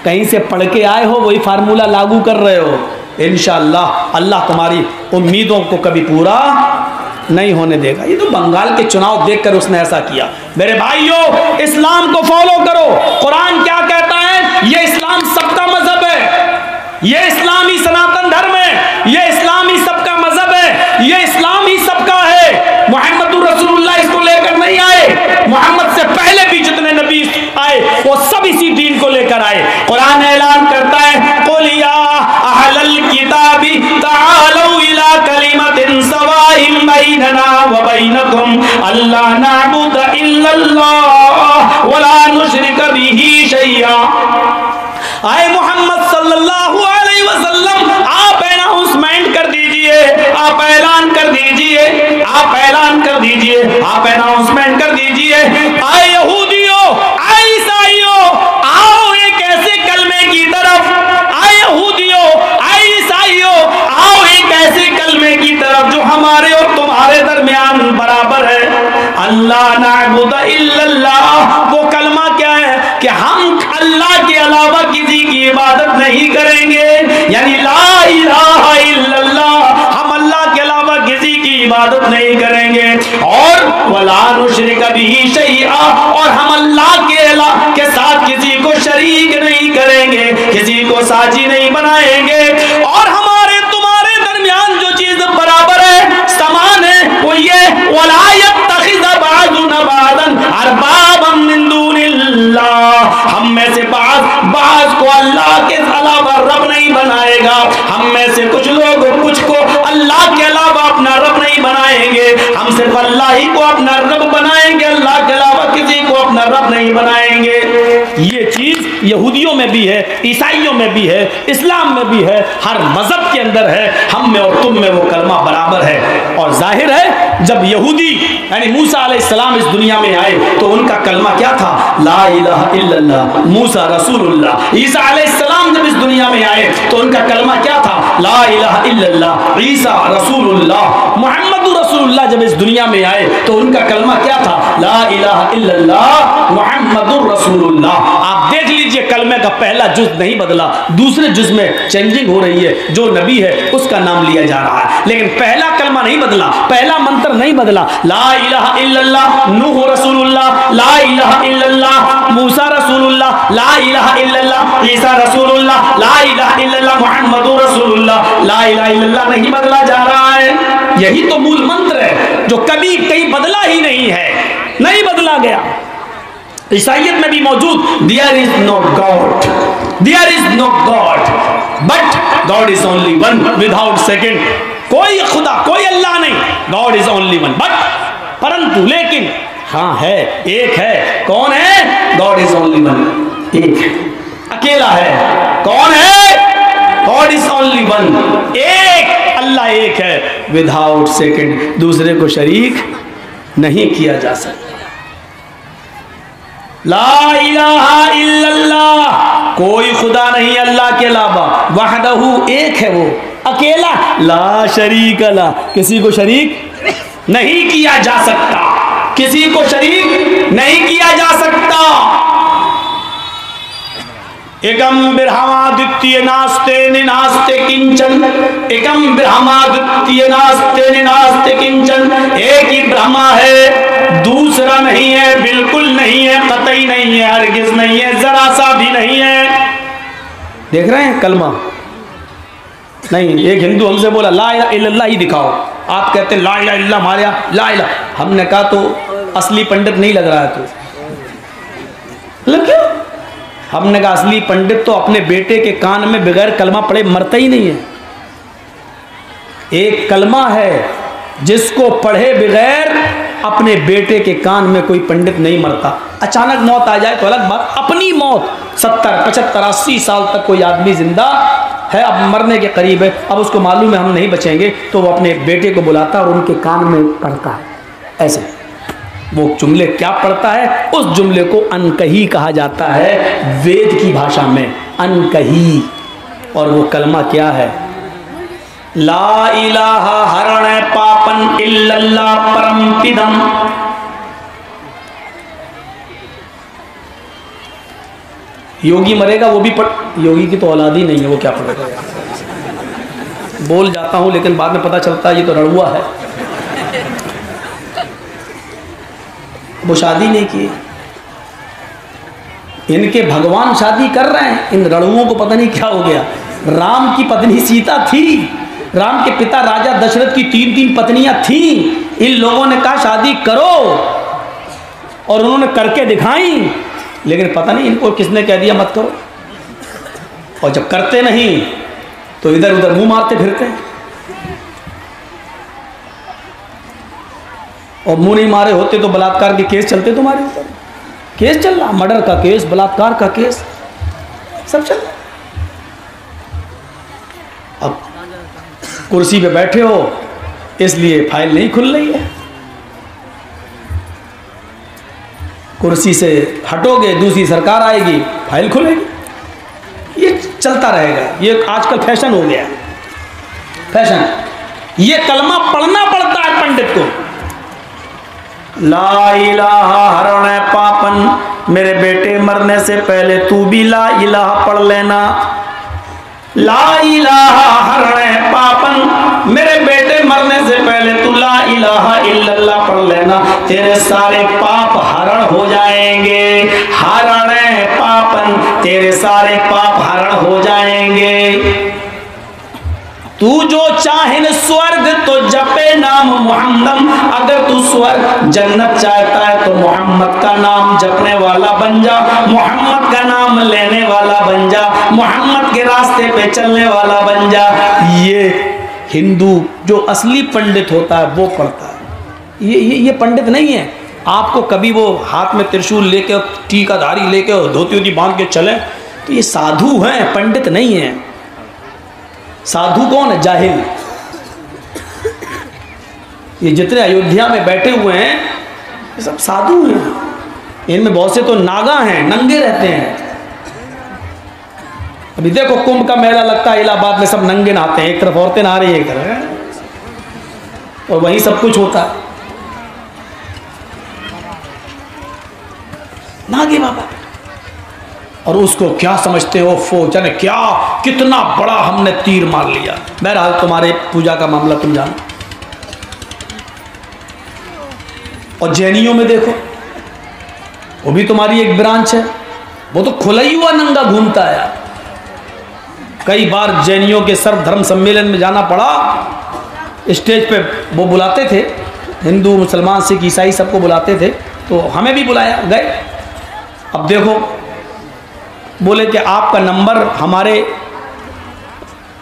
Speaker 1: कहीं से पढ़ के आए हो, वही फार्मूला लागू कर रहे हो। इंशाअल्लाह अल्लाह तुम्हारी उम्मीदों को कभी पूरा नहीं होने देगा। ये तो बंगाल के चुनाव देखकर उसने ऐसा किया। मेरे भाइयों, इस्लाम को फॉलो करो। कुरान क्या कहता है? ये इस्लाम सबका मजहब है, ये इस्लामी सनातन धर्म है, ये इस्लामी सबका मजहब है, ये इस्लाम ही सबका है। मोहम्मद रसूलुल्लाह इसको लेकर नहीं आए, मोहम्मद से पहले भी जितने नबी आए वो सब इसी दीन को लेकर आए। कुरान ऐलान करता है, कुल या अहलल किताबी तालू इला कलिमतिन सवाइन बैनना व बैनकुम अल्ला नअबुद इल्लल्लाह व ला नुशरिक बिही शैया। आए मोहम्मद सल्लल्लाहु अलैहि वसल्लम, आप अनाउंसमेंट कर दीजिए, आप ऐलान कर दीजिए, आप ऐलान कर दीजिए, आप अनाउंसमेंट कर दीजिए। आए यहूदियों, आए ईसाइयों, आओ एक ऐसे कलमे की तरफ। आए यहूदियों, आए ईसाइयों, आओ एक ऐसे कलमे की तरफ जो हमारे और तुम्हारे दरमियान बराबर है। अल्लाह नाअबुद इल्लल्लाह, वो कलमा क्या है कि हम अल्लाह के अलावा किसी की इबादत नहीं करेंगे, यानी ला इलाहा इल्लल्लाह, हम अल्लाह के अलावा किसी की इबादत नहीं करेंगे। और वला नुशरिक बिही शैआ, और हम अल्लाह के साथ किसी को शरीक नहीं करेंगे, किसी को साझी नहीं बनाएंगे। और हमारे तुम्हारे दरमियान जो चीज बराबर है, समान है, वो ये वला यत्तखिज़ बाज़ुना बाज़न अरबाबन मिन दूनिल्लाह, हम में से बाज को अल्लाह के अलावा रब नहीं बनाएगा। हम में से कुछ लोग कुछ को अल्लाह के अलावा अपना रब नहीं बनाएंगे। हम सिर्फ अल्लाह ही को अपना रब बनाएंगे, अल्लाह के अलावा किसी को अपना रब नहीं बनाएंगे। ये चीज यहूदियों में भी है, ईसाइयों में भी है, इस्लाम में भी है, हर मजहब के अंदर है। हम में और तुम में वो कलमा बराबर है। और जाहिर है जब यहूदी यानी मूसा अलैहिस्सलाम इस दुनिया में आए तो उनका कलमा क्या था? ला इलाहा इल्लल्लाह, मूसा रसूलुल्लाह। ईसा अलैहिस्सलाम जब इस दुनिया में आए तो उनका कलमा क्या था? ला इलाहा इल्लल्लाह, ईसा रसूलुल्लाह। मुहम्मदुर रसूलुल्लाह जब इस दुनिया में आए तो उनका कलमा क्या था? ला इलाहा इल्लल्लाह मुहम्मदुर रसूलुल्लाह। आप देख लीजिए कलमे का पहला जुज नहीं बदला, दूसरे जुज में चेंजिंग हो रही है। जो नबी है उसका नाम लिया जा रहा है, लेकिन पहला कलमा नहीं बदला, पहला मंत्र नहीं बदला। ला इलाहा इल्लल्लाह नूह रसूलुल्लाह, ला इलाहा इल्लल्लाह मूसा रसूलुल्लाह, ला इलाहा इल्लल्लाह ईसा रसूलुल्लाह, ला इलाहा इल्लल्लाह मुहम्मदुर रसूलुल्लाह। ला इलाहा इल्लल्लाह नहीं बदला जा रहा है। यही तो मूल मंत्र है जो कभी कहीं बदला ही नहीं है, नहीं बदला गया। ईसाइयत में भी मौजूद, there is no God, there is no God but God is only one without second. कोई खुदा, कोई अल्लाह नहीं, God is only one but, परंतु लेकिन हाँ है, एक है। कौन है? गॉड इज ओनली वन, एक अकेला है। कौन है? गॉड इज ओनली वन, एक अल्लाह एक है, विदाउट सेकंड, दूसरे को शरीक नहीं किया जा सकता। ला इलाहा इल्लल्लाह, कोई खुदा नहीं अल्लाह के अलावा, वहदहू एक है, वो अकेला, ला शरीक ला, किसी को शरीक नहीं किया जा सकता, किसी को शरीक नहीं किया जा सकता। एकम ब्रह्माद्वितीय नास्ते निनास्ते किंचन, एकम ब्रह्माद्वितीय नास्ते निनास्ते किंचन, एक ही ब्रह्मा है, दूसरा नहीं है, बिल्कुल नहीं है, कतई नहीं है, हरगिज नहीं है, जरा सा भी नहीं है। देख रहे हैं कलमा? नहीं, एक हिंदू हमसे बोला ला इलाहा इल्लल्लाह ही दिखाओ, आप कहते हैं ला इलाहा इल्लल्लाह हमारे यहाँ ला इलाहा। हमने कहा तो असली पंडित नहीं लग रहा है, तो मतलब क्यों? हमने कहा असली पंडित तो अपने बेटे के कान में बगैर कलमा पढ़े मरता ही नहीं है। एक कलमा है जिसको पढ़े बगैर अपने बेटे के कान में कोई पंडित नहीं मरता। अचानक मौत आ जाए तो अलग बात, अपनी मौत 70, 75, 80 साल तक कोई आदमी जिंदा है, अब मरने के करीब है, अब उसको मालूम है हम नहीं बचेंगे, तो वो अपने बेटे को बुलाता है और उनके कान में पढ़ता है। ऐसे वो जुमले क्या पढ़ता है? उस जुमले को अनकही कहा जाता है वेद की भाषा में, अनकही। और वो कलमा क्या है? ला इलाहा हरण पापन इल्लल्लाह परमपिदम। योगी मरेगा वो भी पढ़, योगी की तो औलाद ही नहीं है, वो क्या पढ़ेगा? बोल जाता हूं लेकिन बाद में पता चलता है ये तो रड़ुआ है, वो शादी नहीं की। इनके भगवान शादी कर रहे हैं, इन रड़ुओं को पता नहीं क्या हो गया। राम की पत्नी सीता थी, राम के पिता राजा दशरथ की 3 पत्नियां थी। इन लोगों ने कहा शादी करो और उन्होंने करके दिखाई, लेकिन पता नहीं इनको किसने कह दिया मत करो। और जब करते नहीं तो इधर उधर मुंह मारते फिरते हैं, और मुंह नहीं मारे होते तो बलात्कार के केस चलते तुम्हारे ऊपर। केस चल रहा, मर्डर का केस, बलात्कार का केस, सब चल रहा। अब कुर्सी पे बैठे हो इसलिए फाइल नहीं खुल रही है, कुर्सी से हटोगे दूसरी सरकार आएगी, फाइल खुलेगी। ये चलता रहेगा, ये आजकल फैशन हो गया, फैशन। ये कलमा पढ़ना पड़ता है पंडित को, ला इलाहा हरण पापन। मेरे बेटे मरने से पहले तू भी ला इलाहा पढ़ लेना, ला इलाहा हरण पापन। मेरे बेटे मरने से पहले तू ला इलाहा इल्लल्लाह पढ़ लेना, तेरे सारे पाप हरण हो जाएंगे। हरण पापन, तेरे सारे पाप हरण हो जाएंगे। तू जो चाहे न स्वर्ग तो जपे नाम मोहम्मद। अगर तू स्वर्ग जन्नत चाहता है तो मोहम्मद का नाम जपने वाला बन जा, मोहम्मद का नाम लेने वाला बन जा, मोहम्मद के रास्ते पे चलने वाला बन जा। ये हिंदू जो असली पंडित होता है वो पढ़ता है, ये पंडित नहीं है। आपको कभी वो हाथ में त्रिशूल लेके, टीकाधारी लेके, धोती वोती बांध के चले तो ये साधु हैं, पंडित नहीं है। साधु कौन है? जाहिल। ये जितने अयोध्या में बैठे हुए हैं ये सब साधु हैं। इनमें बहुत से तो नागा हैं, नंगे रहते हैं। अभी देखो कुंभ का मेला लगता है इलाहाबाद में, सब नंगे नहाते हैं, एक तरफ औरतें नहा रही है, एक तरफ, और वहीं सब कुछ होता है। नागे बाबा, और उसको क्या समझते हो? फो जाने क्या, कितना बड़ा हमने तीर मार लिया। बहरहाल तुम्हारे पूजा का मामला तुम जानो। और जैनियों में देखो, वो भी तुम्हारी एक ब्रांच है, वो तो खुला ही हुआ नंगा घूमता है। कई बार जैनियों के सर्वधर्म सम्मेलन में जाना पड़ा, स्टेज पे वो बुलाते थे, हिंदू मुसलमान सिख ईसाई सबको बुलाते थे, तो हमें भी बुलाया, गए। अब देखो बोले कि आपका नंबर हमारे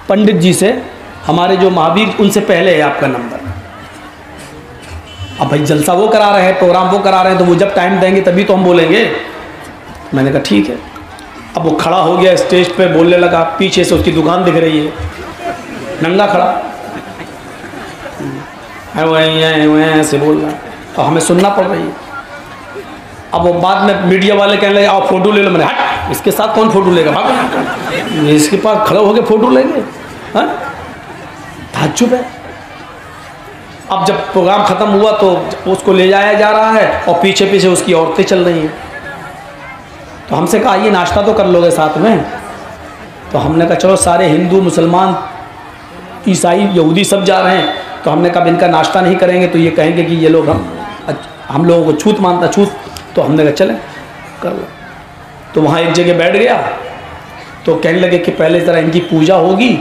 Speaker 1: पंडित जी से, हमारे जो महावीर उनसे पहले है आपका नंबर। अब भाई जलसा वो करा रहे हैं, प्रोग्राम वो करा रहे हैं, तो वो जब टाइम देंगे तभी तो हम बोलेंगे। मैंने कहा ठीक है। अब वो खड़ा हो गया स्टेज पे, बोलने लगा, पीछे से उसकी दुकान दिख रही है, नंगा खड़ा है, वहीं ऐसे बोल रहा है, तो हमें सुनना पड़ रही है। अब वो बाद में मीडिया वाले कहने लगे आओ फोटो ले लो। मैंने हट, इसके साथ कौन फोटो लेगा, भाग, इसके पास खड़े होकर फोटो लेंगे, ताज्जुब है। अब जब प्रोग्राम खत्म हुआ तो उसको ले जाया जा रहा है और पीछे पीछे उसकी औरतें चल रही हैं। तो हमसे कहा ये नाश्ता तो कर लोगे साथ में? तो हमने कहा चलो, सारे हिंदू मुसलमान ईसाई यहूदी सब जा रहे हैं, तो हमने कहा इनका नाश्ता नहीं करेंगे तो ये कहेंगे कि ये लोग हम लोगों को छूत मानता, छूत। तो हमने कहा चले कर लो। तो वहाँ एक जगह बैठ गया, तो कहने लगे कि पहले ज़रा इनकी पूजा होगी,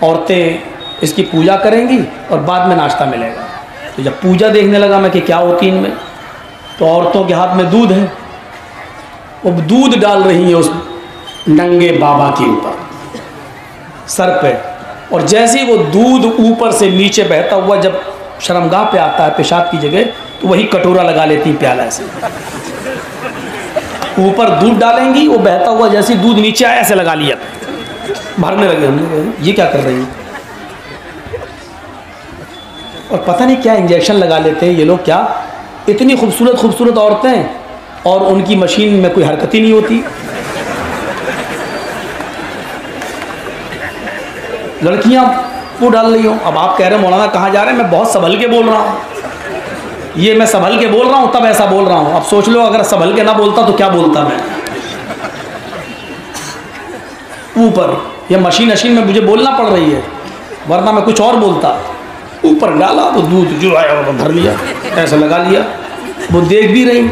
Speaker 1: औरतें इसकी पूजा करेंगी और बाद में नाश्ता मिलेगा। तो जब पूजा देखने लगा मैं कि क्या होती है इनमें, तो औरतों के हाथ में दूध है, वो दूध डाल रही है उस नंगे बाबा के ऊपर, सर पे। और जैसे ही वो दूध ऊपर से नीचे बहता हुआ जब शर्मगाह पे आता है, पेशाब की जगह, तो वही कटोरा लगा लेती प्याला से, ऊपर दूध डालेंगी, वो बहता हुआ जैसे दूध नीचे आया ऐसे लगा लिया, भरने लगे। हमने ये क्या कर रही है? और पता नहीं क्या इंजेक्शन लगा लेते हैं ये लोग, क्या इतनी खूबसूरत खूबसूरत औरतें, और उनकी मशीन में कोई हरकत ही नहीं होती। लड़कियां वो डाल रही हो। अब आप कह रहे हैं मौलाना कहाँ जा रहे हैं? मैं बहुत संभल के बोल रहा हूँ, ये मैं संभल के बोल रहा हूँ तब ऐसा बोल रहा हूँ। अब सोच लो अगर संभल के ना बोलता तो क्या बोलता मैं। ऊपर ये मशीन में मुझे बोलना पड़ रही है, वरना मैं कुछ और बोलता। ऊपर डाला तो दूध जो आया वो भर लिया, ऐसा लगा लिया, वो देख भी रही।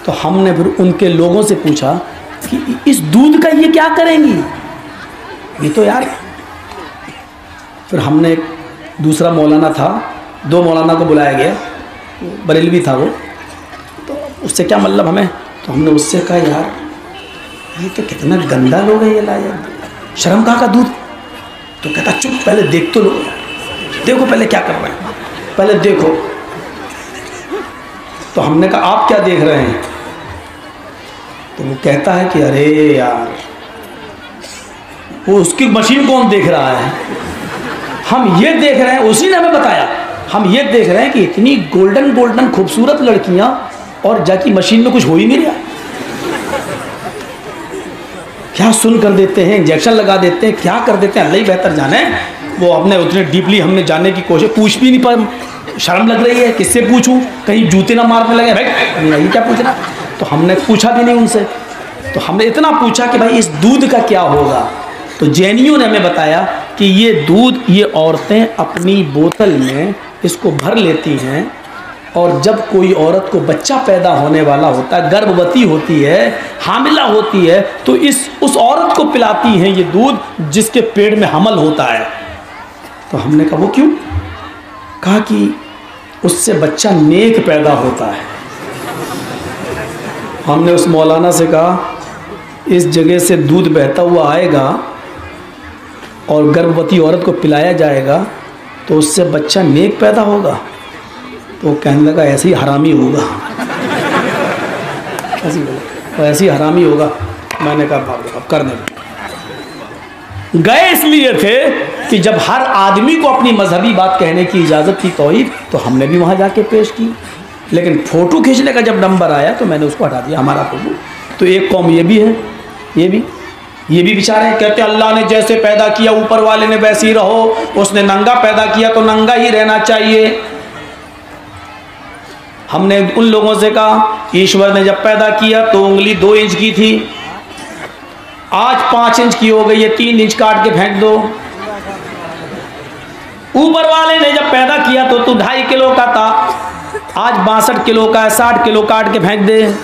Speaker 1: तो हमने फिर उनके लोगों से पूछा कि इस दूध का ये क्या करेंगी, ये तो यार। फिर हमने एक दूसरा मौलाना था, दो मौलाना को बुलाया गया, बरेलवी था वो, तो उससे क्या मतलब हमें। तो हमने उससे कहा यार ये तो कितना गंदा लोग है, ये लाया शर्मगाह का दूध। तो कहता चुप, पहले देख तो लो, देखो पहले क्या कर रहे हैं, पहले देखो। तो हमने कहा आप क्या देख रहे हैं? तो वो कहता है कि अरे यार, वो उसकी मशीन कौन देख रहा है, हम ये देख रहे हैं। उसी ने हमें बताया, हम ये देख रहे हैं कि इतनी गोल्डन गोल्डन खूबसूरत लड़कियां और जाकी मशीन में कुछ हो ही नहीं रहा। क्या सुन कर देते हैं, इंजेक्शन लगा देते हैं, क्या कर देते हैं, अल्लाह ही बेहतर जाने। वो अपने उतने डीपली हमने जानने की कोशिश, पूछ भी नहीं पर शर्म लग रही है, किससे पूछूं, कहीं जूते ना मारने लगे, भाई नहीं क्या पूछना। तो हमने पूछा भी नहीं उनसे। तो हमने इतना पूछा कि भाई इस दूध का क्या होगा। तो जैनियों ने हमें बताया कि ये दूध ये औरतें अपनी बोतल में इसको भर लेती हैं, और जब कोई औरत को बच्चा पैदा होने वाला होता है, गर्भवती होती है, हामिला होती है, तो उस औरत को पिलाती हैं ये दूध जिसके पेट में हमल होता है। तो हमने कहा वो क्यों? कहा कि उससे बच्चा नेक पैदा होता है। हमने उस मौलाना से कहा इस जगह से दूध बहता हुआ आएगा और गर्भवती औरत को पिलाया जाएगा तो उससे बच्चा नेक पैदा होगा। तो कहने लगा ऐसे ही हरामी होगा, ऐसे ही हरामी होगा। मैंने कहा अब करने गए इसलिए थे कि जब हर आदमी को अपनी मजहबी बात कहने की इजाज़त थी तौहीद, तो हमने भी वहाँ जाके पेश की। लेकिन फ़ोटो खींचने का जब नंबर आया तो मैंने उसको हटा दिया, हमारा फ़ोटो। तो एक कौम ये भी है, ये भी बेचारे कहते अल्लाह ने जैसे पैदा किया ऊपर वाले ने वैसे ही रहो, उसने नंगा पैदा किया तो नंगा ही रहना चाहिए। हमने उन लोगों से कहा ईश्वर ने जब पैदा किया तो उंगली 2 इंच की थी, आज 5 इंच की हो गई है, 3 इंच काट के फेंक दो। ऊपर वाले ने जब पैदा किया तो तू 2.5 किलो का था, आज 62 किलो का है, 60 किलो काट के फेंक दे।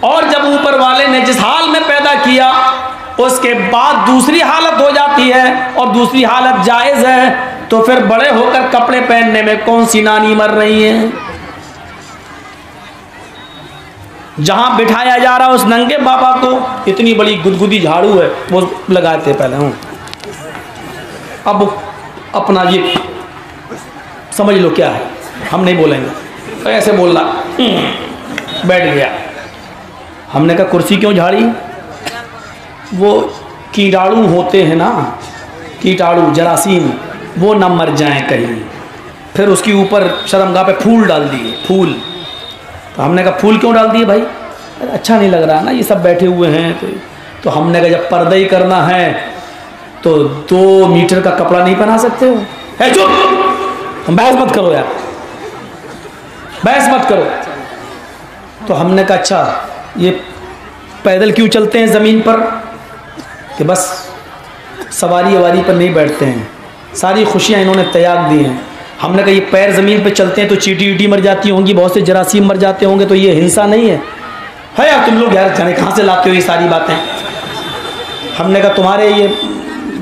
Speaker 1: और जब ऊपर वाले ने जिस हाल में पैदा किया उसके बाद दूसरी हालत हो जाती है और दूसरी हालत जायज़ है, तो फिर बड़े होकर कपड़े पहनने में कौन सी नानी मर रही है? जहां बिठाया जा रहा है उस नंगे बाबा को इतनी बड़ी गुदगुदी झाड़ू है वो लगाते पहले हूँ। अब अपना ये समझ लो क्या है, हम नहीं बोलेंगे, तो ऐसे बोल रहा बैठ गया। हमने कहा कुर्सी क्यों झाड़ी? वो कीटाणु होते हैं ना, कीटाणु जरासीम, वो ना मर जाएं कहीं। फिर उसके ऊपर शर्मगाह पे फूल डाल दिए, फूल। तो हमने कहा फूल क्यों डाल दिए भाई? अच्छा नहीं लग रहा ना, ये सब बैठे हुए हैं। तो हमने कहा जब पर्दा ही करना है तो 2 मीटर का कपड़ा नहीं पहना सकते हो? है चुप, बहस मत करो यार, बहस मत करो। तो हमने कहा अच्छा ये पैदल क्यों चलते हैं ज़मीन पर? कि बस सवारी अवारी पर नहीं बैठते हैं, सारी खुशियाँ इन्होंने त्याग दी हैं। हमने कहा ये पैर ज़मीन पे चलते हैं तो चींटी वीटी मर जाती होंगी, बहुत से जरासीम मर जाते होंगे, तो ये हिंसा नहीं है? है यार तुम लोग यार जाने कहाँ से लाते हो ये सारी बातें। हमने कहा तुम्हारे ये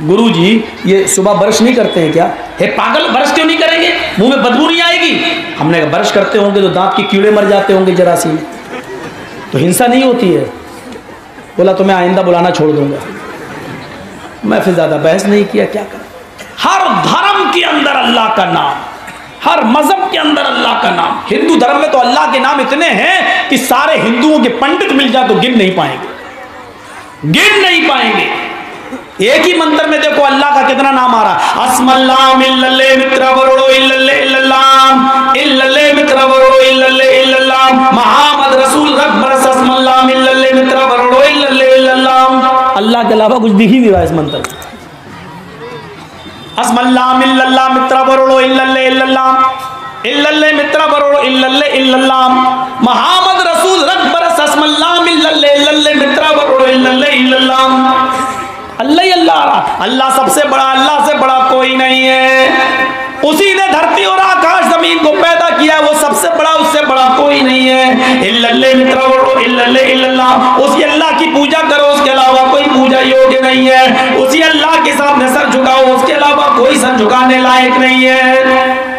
Speaker 1: गुरुजी ये सुबह ब्रश नहीं करते हैं क्या? हे पागल, ब्रश क्यों नहीं करेंगे? मुंह में बदबू नहीं आएगी? हमने कहा ब्रश करते होंगे तो दांत के कीड़े मर जाते होंगे जरासीम, तो हिंसा नहीं होती है। बोला तो मैं आइंदा बुलाना छोड़ दूंगा। मैं फिर ज़्यादा बहस नहीं किया, क्या करें। हर धर्म के अंदर अल्लाह का नाम, हर मजहब के अंदर अल्लाह का नाम। हिंदू धर्म में तो अल्लाह के नाम इतने हैं कि सारे हिंदुओं के पंडित मिल जाए तो गिन नहीं पाएंगे, गिन नहीं पाएंगे। एक ही मंत्र में देखो अल्लाह का कितना नाम आ रहा है। अस्मल्लाम इल्लल्ले मित्रवरो इल्लल्ले इल्लल्लाम इल्लल्ले मित्रवरो इल्लल्ले इल्लल्लाम मुहम्मद रसूल रब्बरस अस्मल्लाम इल्लल्ले मित्रवरो इल्लल्ले इल्लल्लाम। अल्लाह के अलावा कुछ दिख ही नहीं रहा इस मंत्र। अस्मल्लाम इल्लल्ला मित्रवरो इल्लल्ले इल्लल्लाम इल्लल्ले मित्रवरो इल्लल्ले इल्लल्लाम मुहम्मद रसूल रब्बरस अस्मल्लाम इल्लल्ले इल्लल्ले मित्रवरो इल्लल्ले इल्लल्लाम। अल्लाह ही अल्लाह, अल्लाह सबसे बड़ा, अल्लाह से बड़ा कोई नहीं है। उसी ने धरती और आकाश जमीन को पैदा किया, वो सबसे बड़ा, उससे बड़ा कोई नहीं है। इल्लल्ले मित्रवरो इल्लल्ले इल्लल्लाह, उसी अल्लाह की पूजा करो, उसके अलावा कोई पूजा योग्य नहीं है। उसी अल्लाह के सामने सर झुकाओ, उसके अलावा कोई सर झुकाने लायक नहीं है।